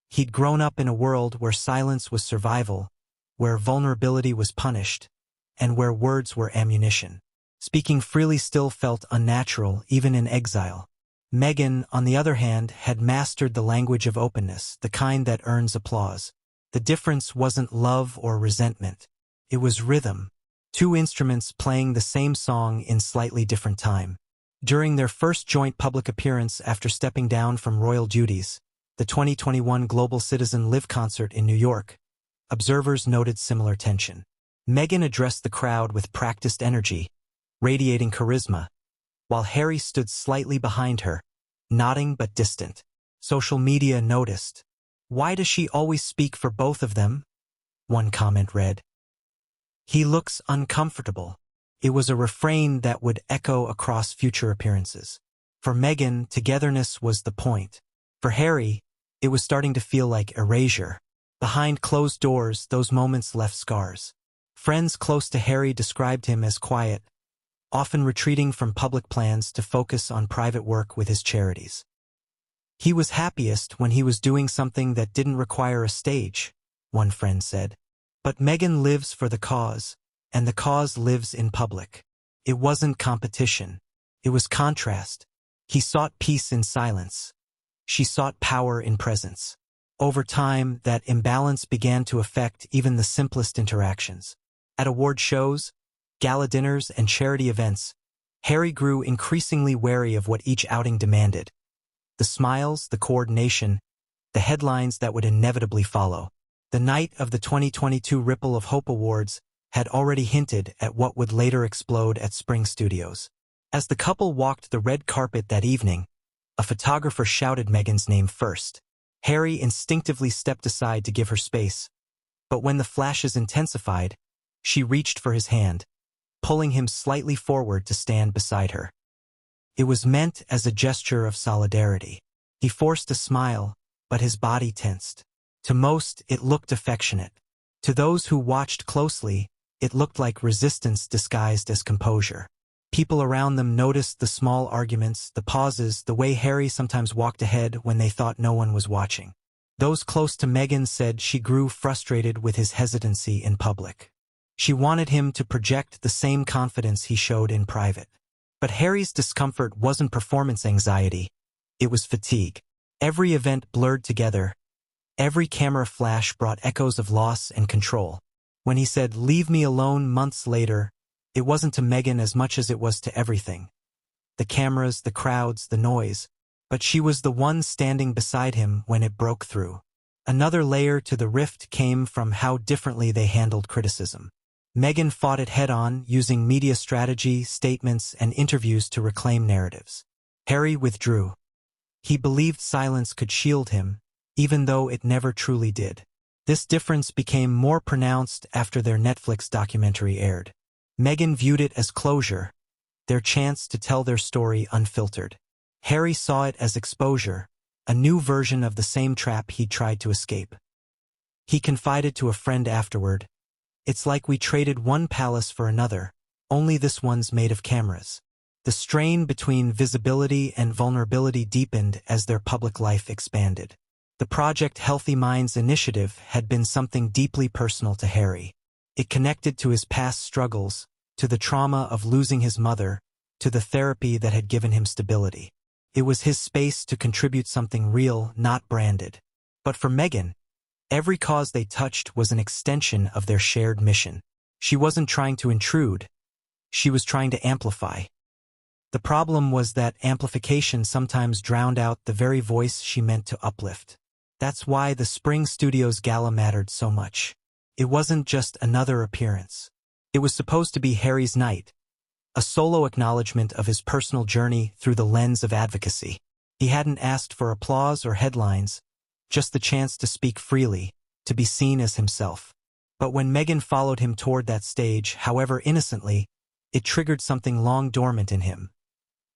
He'd grown up in a world where silence was survival, where vulnerability was punished, and where words were ammunition. Speaking freely still felt unnatural, even in exile. Meghan, on the other hand, had mastered the language of openness, the kind that earns applause. The difference wasn't love or resentment. It was rhythm. Two instruments playing the same song in slightly different time. During their first joint public appearance after stepping down from royal duties, the 2021 Global Citizen Live concert in New York, observers noted similar tension. Meghan addressed the crowd with practiced energy, radiating charisma, while Harry stood slightly behind her, nodding but distant. Social media noticed. "Why does she always speak for both of them?" one comment read. "He looks uncomfortable." It was a refrain that would echo across future appearances. For Meghan, togetherness was the point. For Harry, it was starting to feel like erasure. Behind closed doors, those moments left scars. Friends close to Harry described him as quiet, often retreating from public plans to focus on private work with his charities. He was happiest when he was doing something that didn't require a stage, one friend said. But Meghan lives for the cause, and the cause lives in public. It wasn't competition. It was contrast. He sought peace in silence. She sought power in presence. Over time, that imbalance began to affect even the simplest interactions. At award shows, gala dinners, and charity events, Harry grew increasingly wary of what each outing demanded. The smiles, the coordination, the headlines that would inevitably follow. The night of the 2022 Ripple of Hope Awards had already hinted at what would later explode at Spring Studios. As the couple walked the red carpet that evening, a photographer shouted Meghan's name first. Harry instinctively stepped aside to give her space, but when the flashes intensified, she reached for his hand, pulling him slightly forward to stand beside her. It was meant as a gesture of solidarity. He forced a smile, but his body tensed. To most, it looked affectionate. To those who watched closely, it looked like resistance disguised as composure. People around them noticed the small arguments, the pauses, the way Harry sometimes walked ahead when they thought no one was watching. Those close to Meghan said she grew frustrated with his hesitancy in public. She wanted him to project the same confidence he showed in private. But Harry's discomfort wasn't performance anxiety. It was fatigue. Every event blurred together. Every camera flash brought echoes of loss and control. When he said, "Leave me alone," months later, it wasn't to Meghan as much as it was to everything. The cameras, the crowds, the noise. But she was the one standing beside him when it broke through. Another layer to the rift came from how differently they handled criticism. Meghan fought it head-on, using media strategy, statements, and interviews to reclaim narratives. Harry withdrew. He believed silence could shield him, even though it never truly did. This difference became more pronounced after their Netflix documentary aired. Meghan viewed it as closure, their chance to tell their story unfiltered. Harry saw it as exposure, a new version of the same trap he'd tried to escape. He confided to a friend afterward, "It's like we traded one palace for another, only this one's made of cameras." The strain between visibility and vulnerability deepened as their public life expanded. The Project Healthy Minds initiative had been something deeply personal to Harry. It connected to his past struggles, to the trauma of losing his mother, to the therapy that had given him stability. It was his space to contribute something real, not branded. But for Meghan, every cause they touched was an extension of their shared mission. She wasn't trying to intrude. She was trying to amplify. The problem was that amplification sometimes drowned out the very voice she meant to uplift. That's why the Spring Studios Gala mattered so much. It wasn't just another appearance. It was supposed to be Harry's night, a solo acknowledgement of his personal journey through the lens of advocacy. He hadn't asked for applause or headlines, just the chance to speak freely, to be seen as himself. But when Meghan followed him toward that stage, however innocently, It triggered something long dormant in him.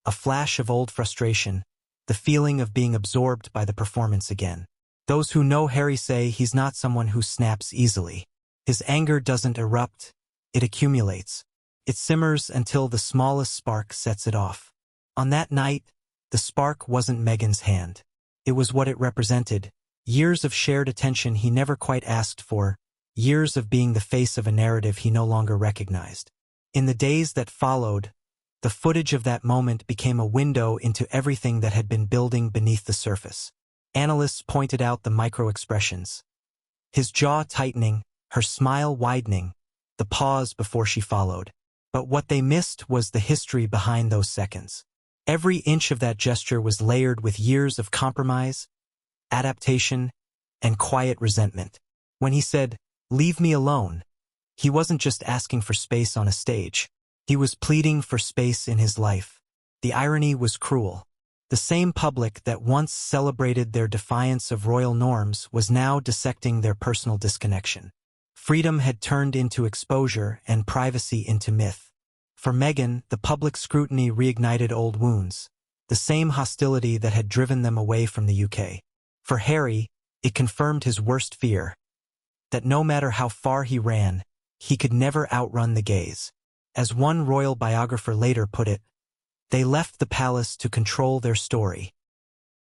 A flash of old frustration, the feeling of being absorbed by the performance again. Those who know Harry say he's not someone who snaps easily. His anger doesn't erupt, it accumulates. It simmers until the smallest spark sets it off. On that night, the spark wasn't Meghan's hand. It was what it represented. Years of shared attention he never quite asked for, years of being the face of a narrative he no longer recognized. In the days that followed, the footage of that moment became a window into everything that had been building beneath the surface. Analysts pointed out the micro-expressions. His jaw tightening, her smile widening, the pause before she followed. But what they missed was the history behind those seconds. Every inch of that gesture was layered with years of compromise, adaptation, and quiet resentment. When he said, "Leave me alone," he wasn't just asking for space on a stage. He was pleading for space in his life. The irony was cruel. The same public that once celebrated their defiance of royal norms was now dissecting their personal disconnection. Freedom had turned into exposure and privacy into myth. For Meghan, the public scrutiny reignited old wounds, the same hostility that had driven them away from the UK. For Harry, it confirmed his worst fear, that no matter how far he ran, he could never outrun the gaze. As one royal biographer later put it, they left the palace to control their story.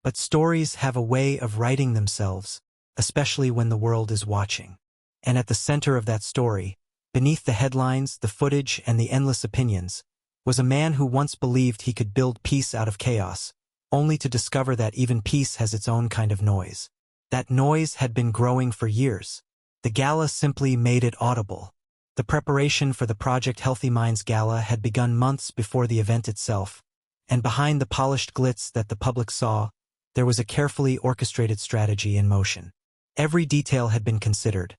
But stories have a way of writing themselves, especially when the world is watching. And at the center of that story, beneath the headlines, the footage, and the endless opinions, was a man who once believed he could build peace out of chaos, only to discover that even peace has its own kind of noise. That noise had been growing for years. The Gala simply made it audible. The preparation for the Project Healthy Minds Gala had begun months before the event itself, and behind the polished glitz that the public saw, there was a carefully orchestrated strategy in motion. Every detail had been considered.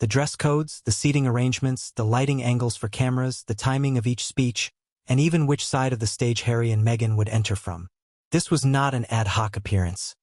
The dress codes, the seating arrangements, the lighting angles for cameras, the timing of each speech, and even which side of the stage Harry and Meghan would enter from. This was not an ad hoc appearance.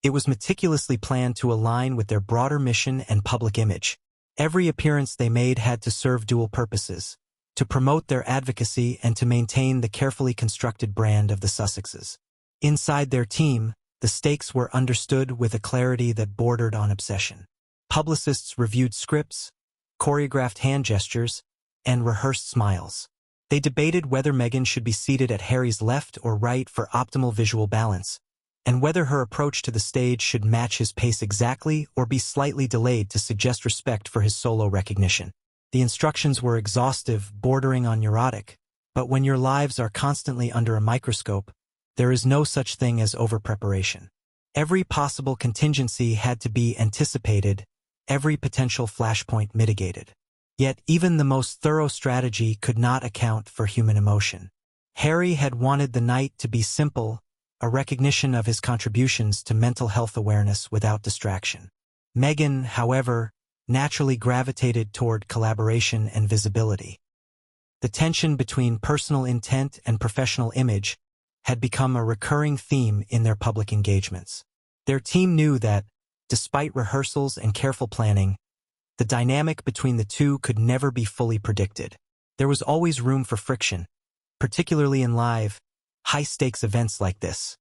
It was meticulously planned to align with their broader mission and public image. Every appearance they made had to serve dual purposes, to promote their advocacy and to maintain the carefully constructed brand of the Sussexes. Inside their team, the stakes were understood with a clarity that bordered on obsession. Publicists reviewed scripts, choreographed hand gestures, and rehearsed smiles. They debated whether Meghan should be seated at Harry's left or right for optimal visual balance, and whether her approach to the stage should match his pace exactly or be slightly delayed to suggest respect for his solo recognition. The instructions were exhaustive, bordering on neurotic, but when your lives are constantly under a microscope, there is no such thing as over-preparation. Every possible contingency had to be anticipated, every potential flashpoint mitigated. Yet even the most thorough strategy could not account for human emotion. Harry had wanted the night to be simple, a recognition of his contributions to mental health awareness without distraction. Meghan, however, naturally gravitated toward collaboration and visibility. The tension between personal intent and professional image had become a recurring theme in their public engagements. Their team knew that, despite rehearsals and careful planning, the dynamic between the two could never be fully predicted. There was always room for friction, particularly in live, high-stakes events like this.